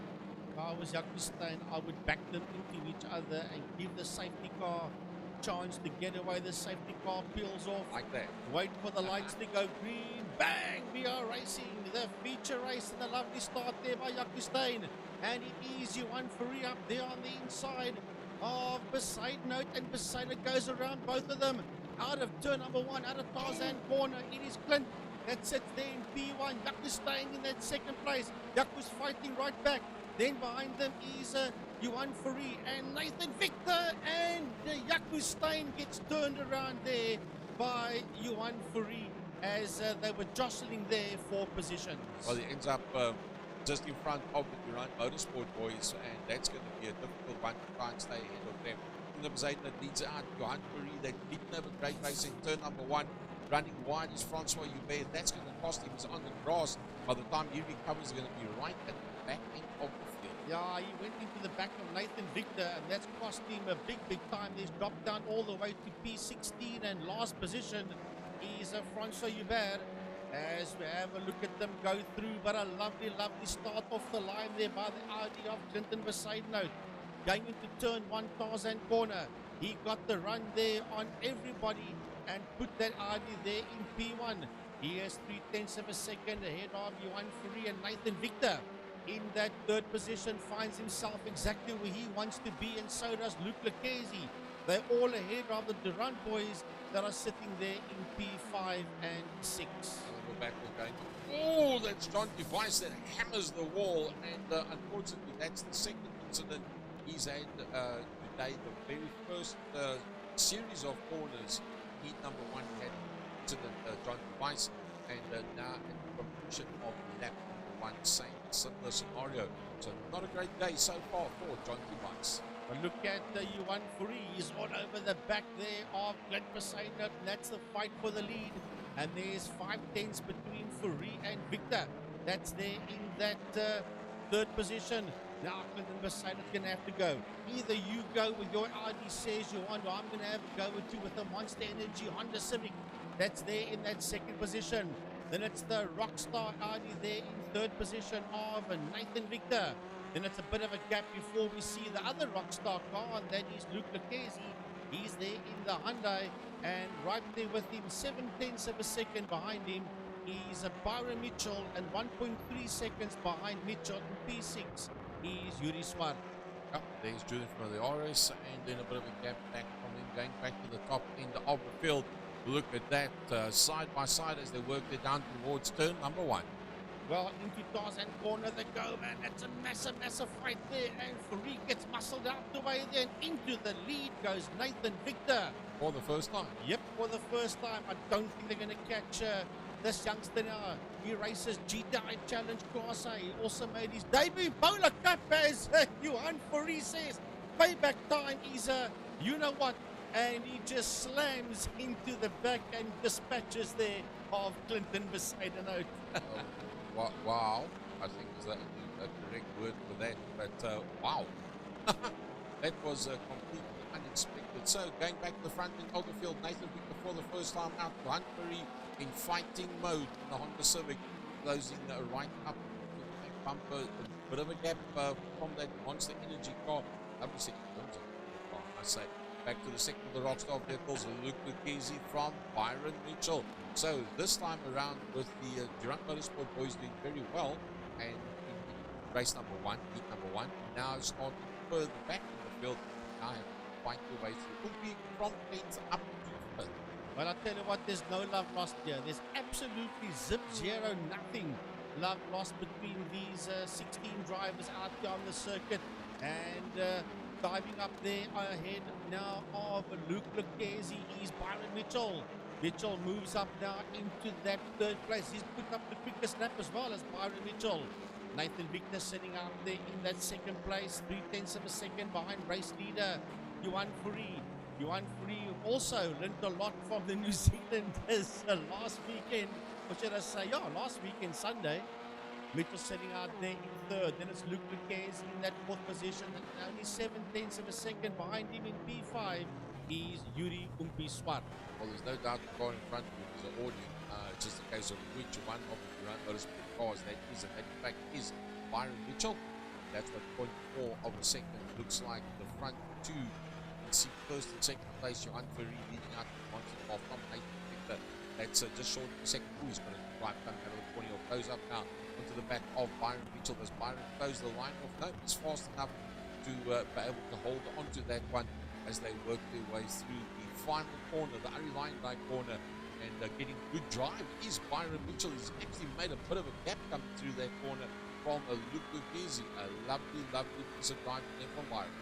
If I was Jacky Steyn, I would back them into each other and give the safety car chance to get away. The safety car peels off. Like that. Wait for the lights to go green. Bang! We are racing the feature race, and a lovely start there by Jacky Steyn. And it is Johan Fourie up there on the inside of Versailles note, and Versailles goes around both of them. Out of turn number 1, out of Tarzan corner, it is Clint that sits there in P1. Jacky Steyn in that 2nd place. Jack's fighting right back. Then behind them is Johan Fourie and Nathan Victor, and Jacky Steyn gets turned around there by Johan Fourie as they were jostling there for positions. Well, he ends up just in front of the Durant Motorsport boys, and that's going to be a difficult one to try and stay ahead of them. In the Zayt that leads out, Johan Fourie, they didn't have a great race in turn number 1. running wide is Francois Hubert. That's going to cost him. He's on the grass. By the time he recovers, he's going to be right at the back end of the field. Yeah, he went into the back of Nathan Victor, and that's cost him a big time. He's dropped down all the way to P16, and last position is Francois Hubert. As we have a look at them go through, but a lovely start off the line there by the Audi of Clinton Besaidnout. Going into turn 1, Tarzan corner. He got the run there on everybody and put that Audi there in P1. He has 3/10 of a second ahead of Johan Fourie, and Nathan Victor in that third position finds himself exactly where he wants to be, and so does Luke Lucchesi. They're all ahead of the Durant boys that are sitting there in P5 and 6. We're back again. Oh, that's John Device that hammers the wall, and unfortunately, that's the second incident he's had today. The very first series of corners, heat number 1 had incident, John Device, and now at the completion of lap number 1, same similar scenario. So not a great day so far for John Device. But look at Johan Fourie. He's all over the back there of Glenn Besaidnout. That's the fight for the lead. And there's 5/10 between Fourie and Victor. That's there in that third position. Now Clinton Besaidnout's going to have to go. Either you go with your RD says you want, or I'm going to have to go with you with the Monster Energy Honda Civic. That's there in that second position. Then it's the Rockstar RD there in third position of Nathan Victor. Then it's a bit of a gap before we see the other Rockstar car, and that is Luke Lucchesi. He's there in the Hyundai, and right there with him, 7/10 of a second behind him, is Byron Mitchell, and 1.3 seconds behind Mitchell in P6 is Yuri Swart. Oh, there's Julian from the iRSA, and then a bit of a gap back from him, going back to the top end of the field. Look at that, side by side as they work it down towards turn number 1. Well, into Tarzan corner they go, man. That's a massive fight there. And Fourie gets muscled out the way there. And into the lead goes Nathan Victor. For the first time. Yep, for the first time. I don't think they're going to catch this youngster now. He races GTI Challenge Class A. He also made his debut Bowler Cup, as Johan Fourie says. Payback time is you know what? And he just slams into the back and dispatches there of Clinton Besaidnout. Wow, I think is that a correct word for that, but wow, that was completely unexpected. So going back to the front end of the field, Nathan Victor for the first time out, Johan Fourie in fighting mode in the Honda Civic, closing right up to the back bumper, a bit of a gap from that Monster Energy car. Obviously, I say. Back to the second of the Rockstar vehicles, Luke Lucchesi from Byron Mitchell. So this time around with the Durant Motorsport boys doing very well, and in race number 1, heat number 1, now starting further back in the field, now have to fight their way through. Could be from 8th up to 5th. Well, I'll tell you what, there's no love lost here. There's absolutely zero, nothing love lost between these 16 drivers out there on the circuit. And diving up there ahead now of Luke Lucchesi is Byron Mitchell. Mitchell moves up now into that third place. He's put up the quickest lap as well as Byron Mitchell. Nathan Victor sitting out there in that second place, 3/10 of a second behind race leader Johan Fourie. Johan Fourie also learned a lot from the New Zealanders last weekend, or should I say, last weekend Sunday. Mitchell sitting out there in third. Then it's Luke Lucchesi in that fourth position. And only 7/10 of a second behind him in P5 is Yuri Swart. Well, there's no doubt the car in front of him is an Audi. It's just a case of which one of the Durant Motorsport cars that is, and that in fact is Byron Mitchell. That's what point 4 of the second looks like. The front two, you can see first and second place, Johan Fourie leading out the monster car from Nathan Victor. That's just short of the second. He's going to drive coming out of the corner or close up now onto the back of Byron Mitchell. Does Byron close the line off? No, he's fast enough to be able to hold onto that one as they work their way through the final corner, the Ari Line corner, and getting good drive is Byron Mitchell. He's actually made a bit of a gap coming through that corner from Luke Lucchesi. A lovely piece of driving there from Byron.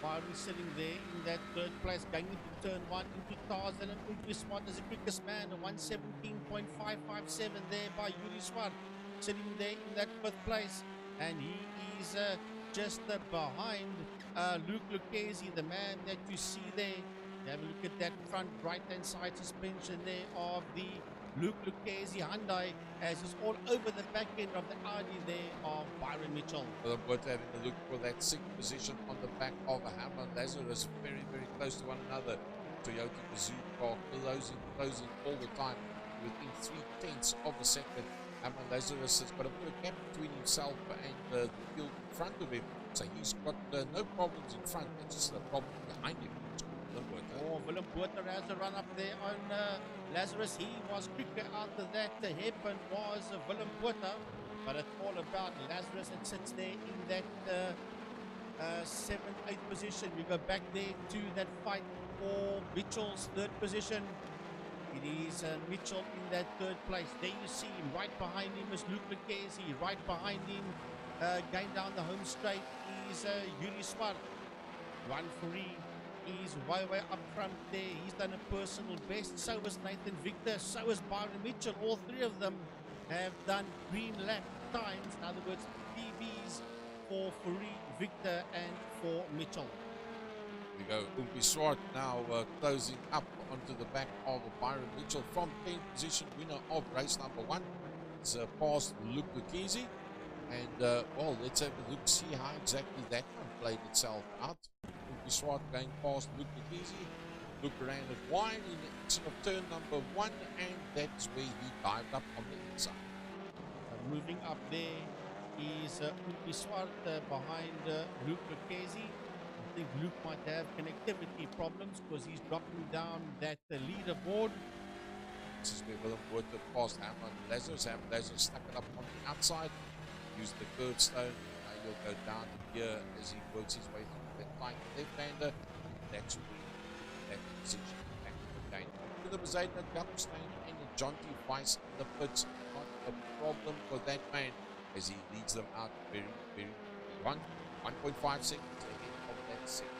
Byron sitting there in that third place, going into turn 1 into Tarzan, and Yuri Swart is the quickest man, a 1:17.557 there by Yuri Swart, sitting there in that fifth place, and he is just behind Luke Lucchesi, the man that you see there Have a look at that front right-hand side suspension there of the Luke Lucchese Hyundai, as it's all over the back end of the Audi there of Byron Mitchell. Willem Botha having a look for that sixth position on the back of a Hammer and Lazarus, very, very close to one another. Toyota Gazoo car closing all the time within 3/10 of a second. Hammer Lazarus has got a bit of a gap between himself and the field in front of him, so he's got no problems in front, it's just a problem behind him. Oh, Willem Botha has a run up there on Lazarus. He was quicker after that. The hairpin was Willem Botha, but it's all about Lazarus. It sits there in that 7th, 8th position. We go back there to that fight for Mitchell's 3rd position. It is Mitchell in that 3rd place. There you see him. Right behind him is Luke Lucchese. Right behind him, going down the home straight, is Yuri Swart. 1-3. He's way up front there. He's done a personal best. So was Nathan Victor. So is Byron Mitchell. All 3 of them have done green lap times. In other words, PBs for Fourie, Victor, and for Mitchell. We go. Umpi Swart now closing up onto the back of Byron Mitchell from 10th position, winner of race number 1. It's past Luke Lucchese. And, well, let's have a look, see how exactly that one played itself out. Swart going past Luke Lucchese. Luke ran it wide in the exit of turn number 1, and that's where he dived up on the inside. Moving up there is Umpi Swart behind Luke Lucchese. I think Luke might have connectivity problems because he's dropping down that leaderboard. This is where Willem Botha passed Hammer and Lazarus. Hammer and Lazarus stuck it up on the outside. Used the curbstone. Now he'll go down here as he works his way through that tight left-hander. That's where that position back again. To the Mercedes Gapstein and John Hugenholtz in the pits. Not a problem for that man as he leads them out very, very 1.5 seconds ahead of that second.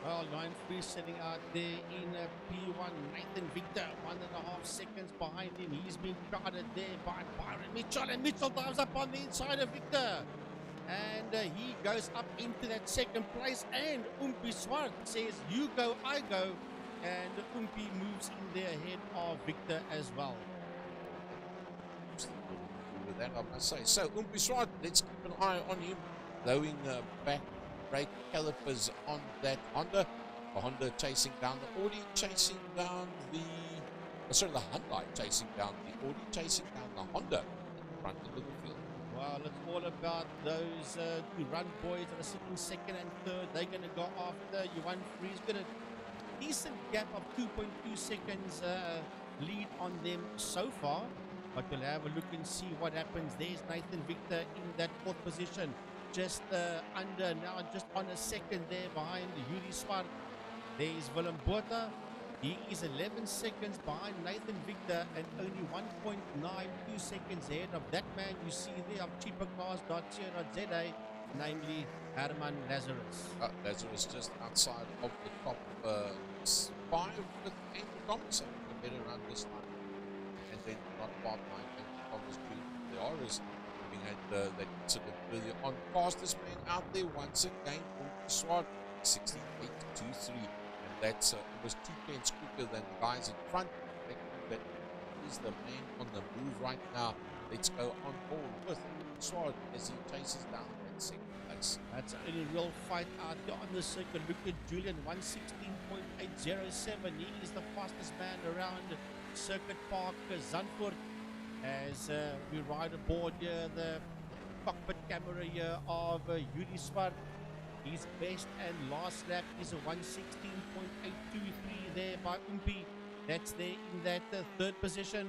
Well, 9-3 sitting out there in P1. Nathan Victor, 1.5 seconds behind him. He's been crowded there by Byron Mitchell, and Mitchell dives up on the inside of Victor. And he goes up into that 2nd place, and Umpi Swart says, you go, I go. And Umpi moves in there ahead of Victor as well. With that, I must say. So, Umpi Swart, let's keep an eye on him. Blowing back brake calipers on that Honda. The Honda chasing down the Audi, chasing down the Hyundai chasing down the Audi, chasing down the Honda in front of the field. Well, it's all about those 2 run boys that are sitting 2nd and 3rd. They're going to go after you. 1-3 is got a decent gap of 2.2 seconds lead on them so far. But we'll have a look and see what happens. There's Nathan Victor in that 4th position. Just under now, just on a second there behind Yuri Swart. There's Willem Botha. He is 11 seconds behind Nathan Victor and only 1.92 seconds ahead of that man you see there of cheapercars.co.za, namely Herman Lazarus. Lazarus just outside of the top 5 with Andrew Thomas having a better run this time. And then not far behind Andrew Thomas doing the iRSA. That considered earlier on. Fastest man out there once again, Umpi Swart, 68.23, and that's almost 2 tenths quicker than the guys in front. That is the man on the move right now. Let's go on board with Umpi Swart as he chases down that 2nd place. That's a real fight out there on the circuit. Look at Julian, 116.807. He is the fastest man around Circuit Park Zandvoort. As we ride aboard here, the cockpit camera here of Yuri Swart. His best and last lap is a 116.823 there by Umpi. That's there in that 3rd position.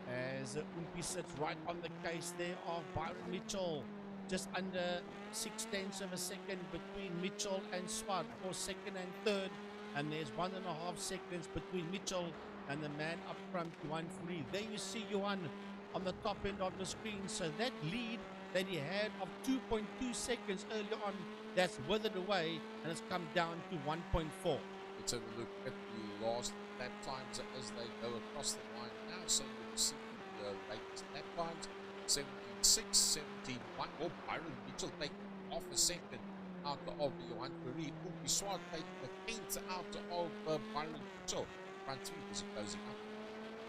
As Umpi sits right on the case there of Byron Mitchell. Just under 0.6 of a second between Mitchell and Swart for 2nd and 3rd. And there's 1.5 seconds between Mitchell and the man up front, 1-3. There you see Johan on the top end of the screen. So that lead that he had of 2.2 seconds earlier on, that's withered away and it's come down to 1.4. Let's have a look at the last lap times as they go across the line now. So you can see the latest lap times, 17.6, 17.1. Oh, Byron Mitchell taking off a second out of Johan Fourie. Umpi Swart taking the 10th out of Byron Mitchell. Front three was closing up.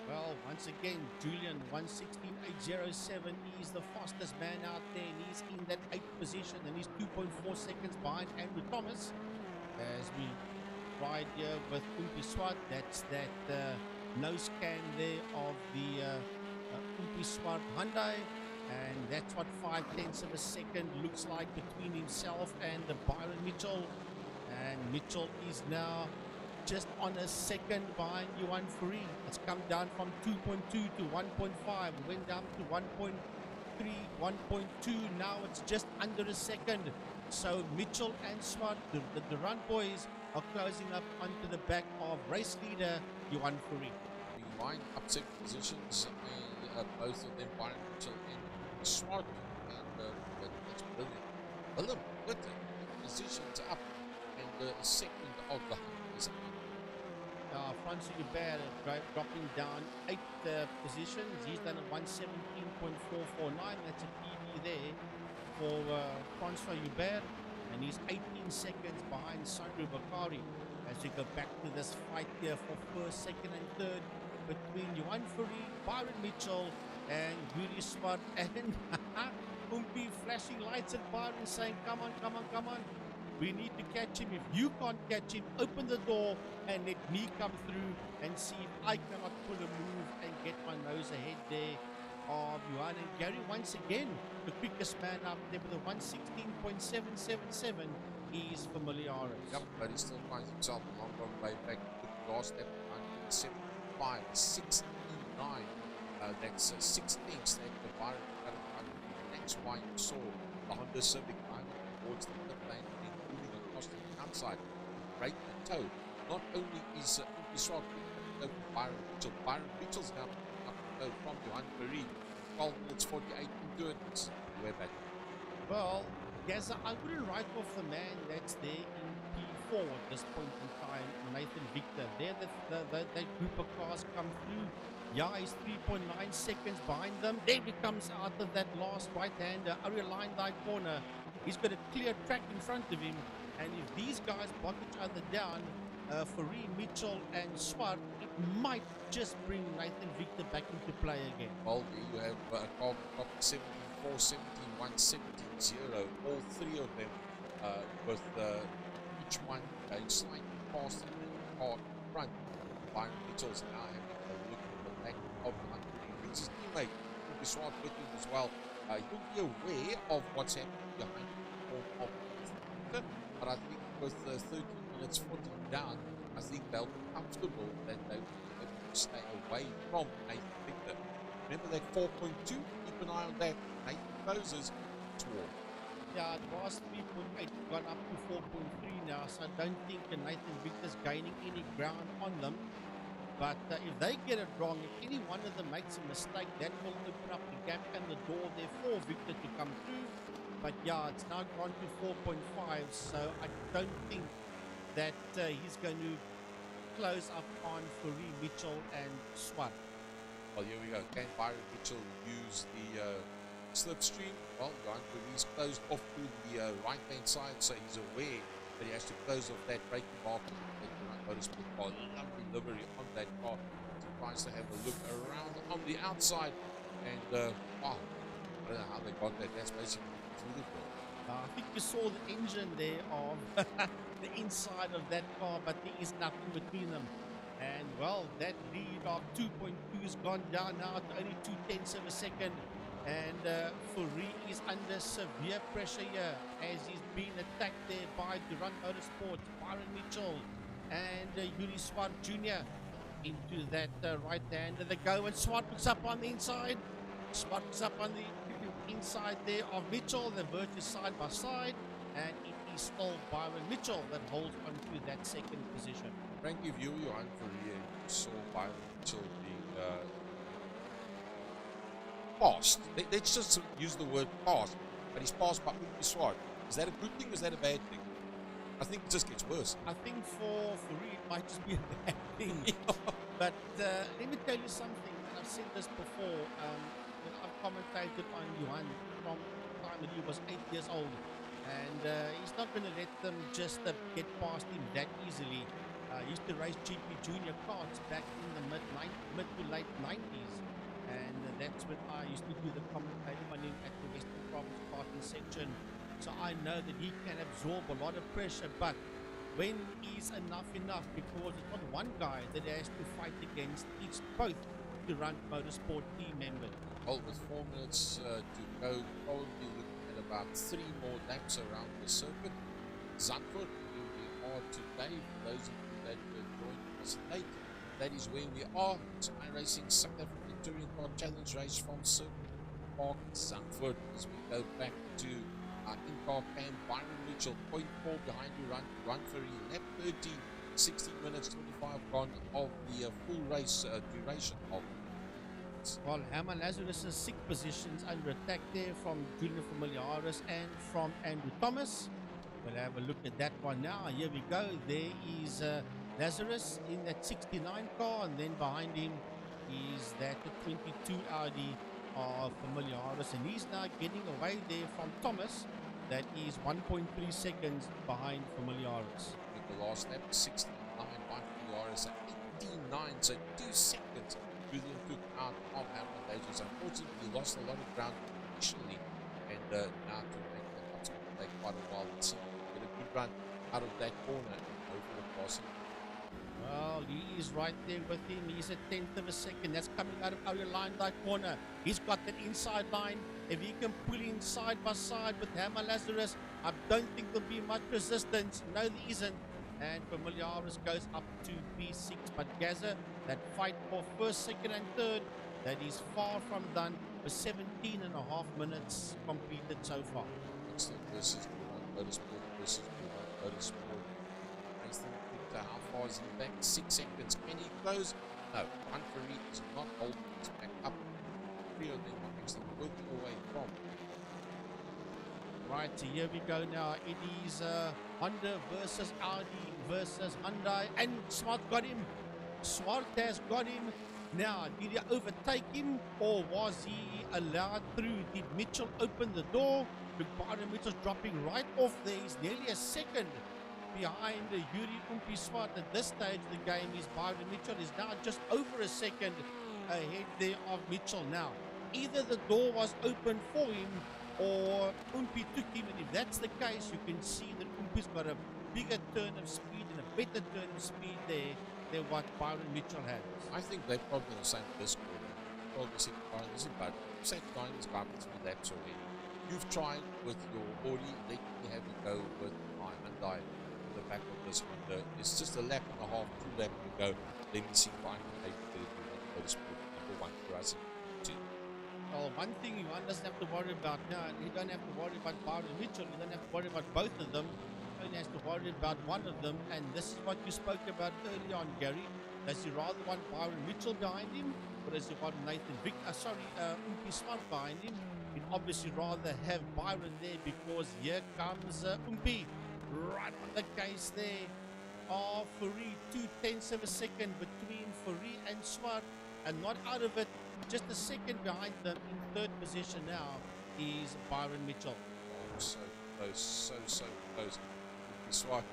Well, once again, Julian, 1:16.807 is the fastest man out there, and he's in that 8th position, and he's 2.4 seconds behind Andrew Thomas. As we ride here with Umpi Swart, that's that nose scan there of the Umpi Swart Hyundai, and that's what 0.5 of a second looks like between himself and Byron Mitchell. And Mitchell is now just on a second behind Johan Fourie. It's come down from 2.2 to 1.5, went down to 1.3, 1.2, now it's just under a second. So Mitchell and Swart, the run boys, are closing up onto the back of race leader Johan Fourie. The line up second positions, and both of them, Byron Mitchell and Swart, and that's brilliant. Willem Witte positions up, and the second of the hunt is up. Francis Hubert dropping down 8 positions. He's done a 1:17.449. That's a PB there for Francois Hubert, and he's 18 seconds behind Sandro Bakari. As we go back to this fight here for first, second, and third between Johan Fourie, Byron Mitchell, and Yuri Swart, and Umpi flashing lights at Byron saying, "Come on, come on, come on. We need to catch him. If you can't catch him, open the door and let me come through and see if I cannot pull a move and get my nose ahead there of Johan." And Gary, once again, the quickest man up there with a 1:16.777 is Familiaris. Yep, but he still finds himself a long way back to the last step, 1:75, 16.9. That's 16th that the Byron got it. That's why you saw the Honda Civic climbing towards the pit lane and moving across to the outside. Break the toe. Not only is Umpi Swart over Byron Mitchell, Byron Mitchell's now up to go from Johan Fourie. 12 minutes 48 into it. It's way back. Well, Gaza, I wouldn't write off the man that's there in P4 at this point in time, Nathan Victor. There, that group of cars come through. Yeah, he's 3.9 seconds behind them. Then he comes out of that last right-hander, Ariel Lindai corner. He's got a clear track in front of him. And if these guys block each other down, Fourie, Mitchell, and Swart, it might just bring Nathan Victor back into play again. Well, you have a car top 17.4, 17.1, 17.0. All three of them with each one going slightly faster than the car in front. Byron Mitchell's now having a look at the back of the hunt. He brings his teammate Umpi Swart with him as well. He'll be aware of what's happening behind the form of Victor, but I think with 13 minutes 14 down, I think they'll be comfortable that they will be able to stay away from Nathan Victor. Remember that 4.2? Keep an eye on that. Nathan closes toward. Yeah, it was 3.8, gone up to 4.3 now, so I don't think Nathan Victor's gaining any ground on them. But if they get it wrong, if any one of them makes a mistake, that will open up the gap and the door there for Victor to come through. But yeah, it's now gone to 4.5, so I don't think that he's going to close up on Fourie, Mitchell, and Swart. Well, here we go. Can Byron Mitchell use the slipstream? Well, Johan Fourie's closed off to the right-hand side, so he's aware that he has to close off that braking marker. Notice the car, lovely livery on that car. He tries to have a look around on the outside, and wow, I don't know how they got that. That's basically through the door. I think you saw the engine there of the inside of that car, but there is nothing between them. And well, that lead of 2.2 has gone down now to only 0.2 of a second. And Fourie is under severe pressure here as he's being attacked there by Durant Motorsport, Byron Mitchell, and Yuri Swart Jr. into that right-hander. They go, and Swart picks up on the inside. Swart picks up on the inside there of Mitchell. The verges side by side, and it is still Byron Mitchell that holds on to that second position. Frankie View, Johan Fourie, saw Byron Mitchell being passed. Let's just use the word passed, but he's passed by Umpi Swart. Is that a good thing or is that a bad thing? I think it just gets worse. I think for Fourie it might just be a bad thing. But let me tell you something, and I've said this before. When I've commentated on Johan from the time that he was 8 years old, And he's not going to let them just get past him that easily. He used to race GP Junior carts back in the mid to late 90s. And that's when I used to do the commentating on him at the Western Province karting section. So I know that he can absorb a lot of pressure, but when is enough, because it's not one guy that has to fight against, it's both Durant Motorsport team members. Well, with 4 minutes to go, probably looking at about 3 more laps around the circuit. Zandvoort, where we are today, for those of you that joined us late, that is where we are. It's iRacing South African Touring Car Challenge race from circuit Park Zandvoort as we go back to in-car cam. Byron Mitchell, 0.4 behind you, run for lap 13, 16 minutes 25 gone of the full race duration of. Well, Herman Lazarus' 6 positions under attack there from Julian Familiaris and from Andrew Thomas. We'll have a look at that one now. Here we go. There is Lazarus in that 69 car, and then behind him is that 22 Audi of Familiaris, and he's now getting away there from Thomas. That is 1.3 seconds behind Familiaris. With the last lap, 69 by Familiaris at 89, so 2 seconds. Julian took out of Herman Lazarus. Unfortunately, he lost a lot of ground initially, and now to make that up, it's going to take quite a while. Let's see, get a good run out of that corner and over the crossing. Well, he is right there with him. He's a 10th of a second. That's coming out of our line that corner. He's got that inside line. If he can pull in side by side with Herman Lazarus, I don't think there'll be much resistance. No, there isn't. And Familiaris goes up to P6. But Gaza, that fight for first, second, and third, that is far from done. For 17 and a half minutes completed so far. Excellent. This is Motorsport. This is Motorsport. Nathan Victor, how far is he back? 6 seconds. Can he close? No. Humphrey is not holding his back up. 3 of them are actually working away from. Right, so here we go now. It is Honda versus Audi versus Hyundai. And Swart got him. Swart has got him. Now, did he overtake him or was he allowed through? Did Mitchell open the door? Look, Byron Mitchell's dropping right off there. He's nearly a second behind Yuri Umpi-Swart. At this stage of the game, is Byron Mitchell is now just over a second ahead there of Mitchell. Now, either the door was open for him or Umpi took him, and if that's the case, you can see that Umpi's got a bigger turn of speed and a better turn of speed there than what Byron Mitchell has. I think they're probably the same this quarter. Probably said Byron is about set line is about 3 laps already. You've tried with your Audi, let me have a go with my Hyundai on the back of this Honda. It's just a lap and a half, 2 laps to go. Let me see if I can take the Motorsport number 1 for us. Well, one thing you doesn't have to worry about now, and you don't have to worry about Byron Mitchell, you don't have to worry about both of them, you only have to worry about one of them, and this is what you spoke about earlier on, Gary. Does he rather want Byron Mitchell behind him, or does he want Nathan Umpi-Swart behind him? He'd obviously rather have Byron there because here comes Umpi, right on the case there of Fourie, 2/10 of a second between Fourie and Swart, and not out of it. Just a second behind them in third position now is Byron Mitchell. Oh, so close, so close. Swart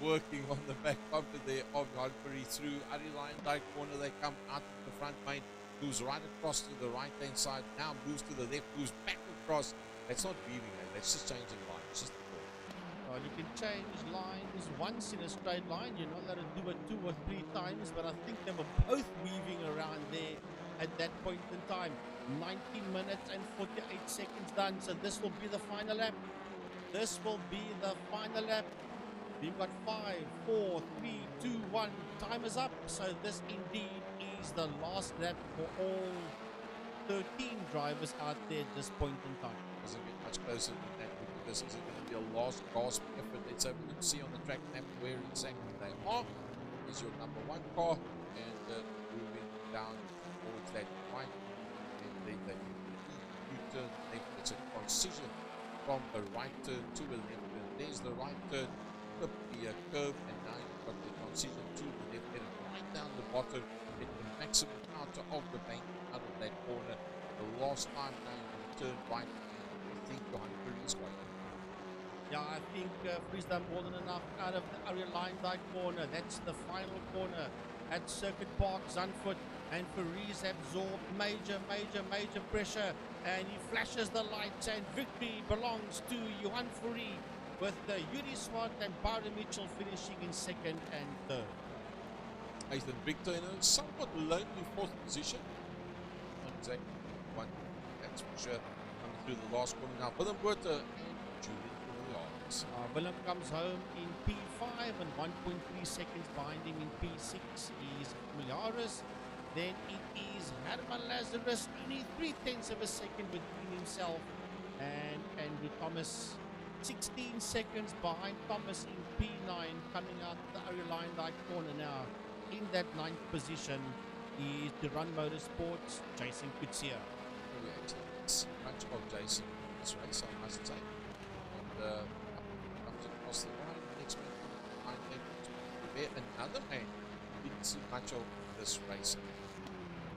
working on the back bumper there of Humphrey through Ari Line Dyke corner. They come out of the front main, moves right across to the right hand side, now moves to the left, moves back across. That's not weaving, that's just changing line. It's just the ball. Well, you can change lines once in a straight line. You're not allowed to do it 2 or 3 times, but I think they were both weaving around there at that point in time. 19 minutes and 48 seconds done, so this will be the final lap. This will be the final lap. We've got 5, 4, 3, 2, 1. Time is up, so this indeed is the last lap for all 13 drivers out there at this point in time. Doesn't get much closer than that. This is going to be a last gasp effort. Let's have a look, see on the track map where exactly they are. Is your number 1 car, and moving down towards that right, and then they U-turn left. It's a transition from a right turn to a left turn. There's the right turn, flip the curve, and now you've got the transition to the left. Get it right down the bottom, get the maximum out of the bank out of that corner. The last time now you turn right, and I think behind Curry's right. Yeah, I think Free's done more than enough out of the area line by corner. That's the final corner at Circuit Park Zandvoort. And Faris absorbed major pressure. And he flashes the lights, and victory belongs to Johan Fourie, with Yuri Swart and B.R.M Mitchell finishing in second and third. Nathan Victor in a somewhat lonely fourth position. Not exactly one, that's for sure. Coming through the last corner now, Willem Botha and Julian Familiaris. Willem comes home in P5 and 1.3 seconds behind him in P6 is Familiaris. Then it is Herman Lazarus, only 0.3 of a second between himself and Andrew Thomas. 16 seconds behind Thomas in P9, coming out the area line like corner now. In that 9th position is the Run Motorsports, Jason Kutsia. We actually see much of Jason in this race, I must say. And comes across the line, next man behind him, another man didn't see much of this race.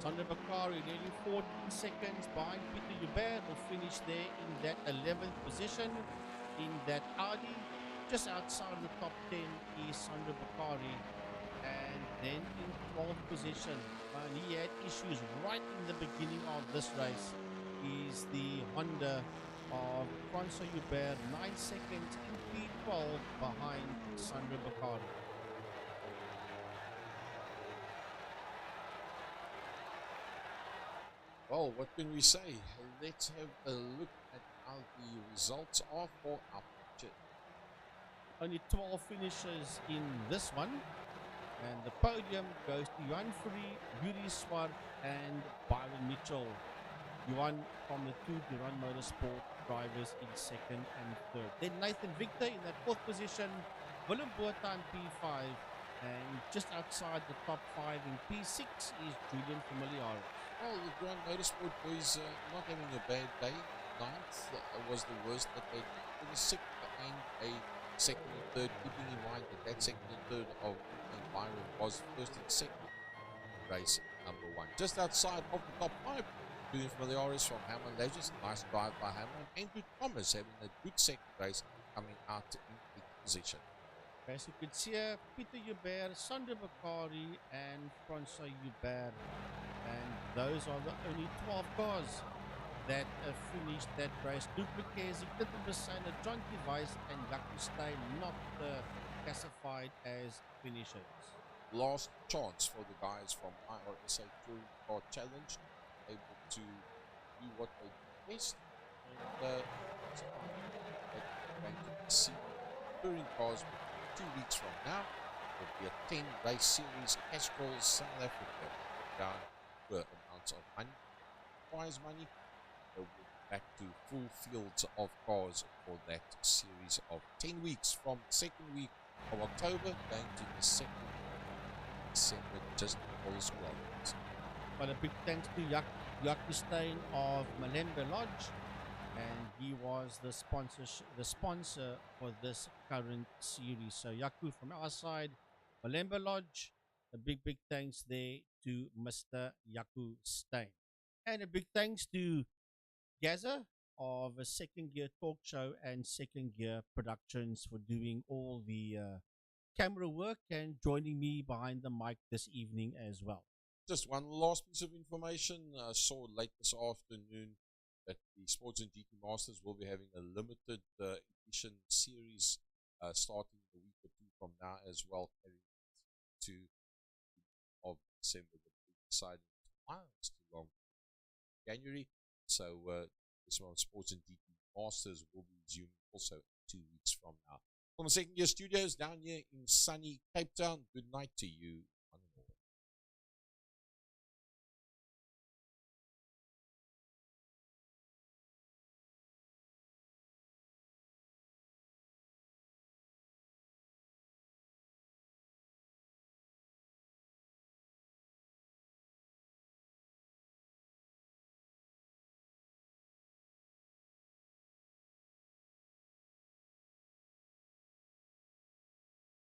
Sander Bakari nearly 14 seconds behind Peter Hubert, will finish there in that 11th position in that Audi. Just outside the top 10 is Sander Bakari. And then in 12th position, and he had issues right in the beginning of this race, is the Honda of Francois Hubert, 9 seconds in P12 behind Sander Bakari. Well, what can we say? Let's have a look at how the results are for our picture. Only 12 finishes in this one. And the podium goes to Johan Fourie, Yuri Swart, and B.R.M Mitchell. Johan from the two Duran Motorsport drivers in second and third. Then Nathan Victor in that fourth position. Willem Botha in P5. And just outside the top 5 in P6 is Julian Familiaris. Well, the Grand Motorsport boys not having a bad day. Ninth was the worst that they finished sixth and a second and third, keeping in mind that that second and third of B.R.M was first and second race number 1. Just outside of the top 5, Julian Familiaris from Hamlin Legends, nice drive by Hamlin. Andrew Thomas having a good second race, coming out in 8th position. As you could see here, Peter Hubert, Sander Bakari, and Francois Hubert. And those are the only 12 cars that finished that race. Luke McKenzie, Clinton Bassana, John Device, and Jacky Stein not classified as finishers. Last chance for the guys from iRSA Touring Car Challenge, able to do what they do best. And it's time that we're going to see touring cars. 2 weeks from now, there will be a 10 race series, Castrol South Africa, down for amounts of money, prize money. We'll be back to full fields of cars for that series of 10 weeks from 2nd week of October going to the 2nd of December, just before the squad. But a big thanks to Jacky Stein of Malembe Lodge. And he was the sponsor for this current series. So Yaku from our side, Malembe Lodge, a big thanks there to Mr. Yaku Stein. And a big thanks to Gaza of a Second Gear Talk Show and Second Gear Productions for doing all the camera work and joining me behind the mic this evening as well. Just one last piece of information. I saw late this afternoon that the Sports and GT Masters will be having a limited edition series starting a week or 2 from now as well, carrying to of December. But we decided it's too long, January. So this one, Sports and GT Masters, will be resuming also 2 weeks from now. From the Second Gear Studios down here in sunny Cape Town, good night to you.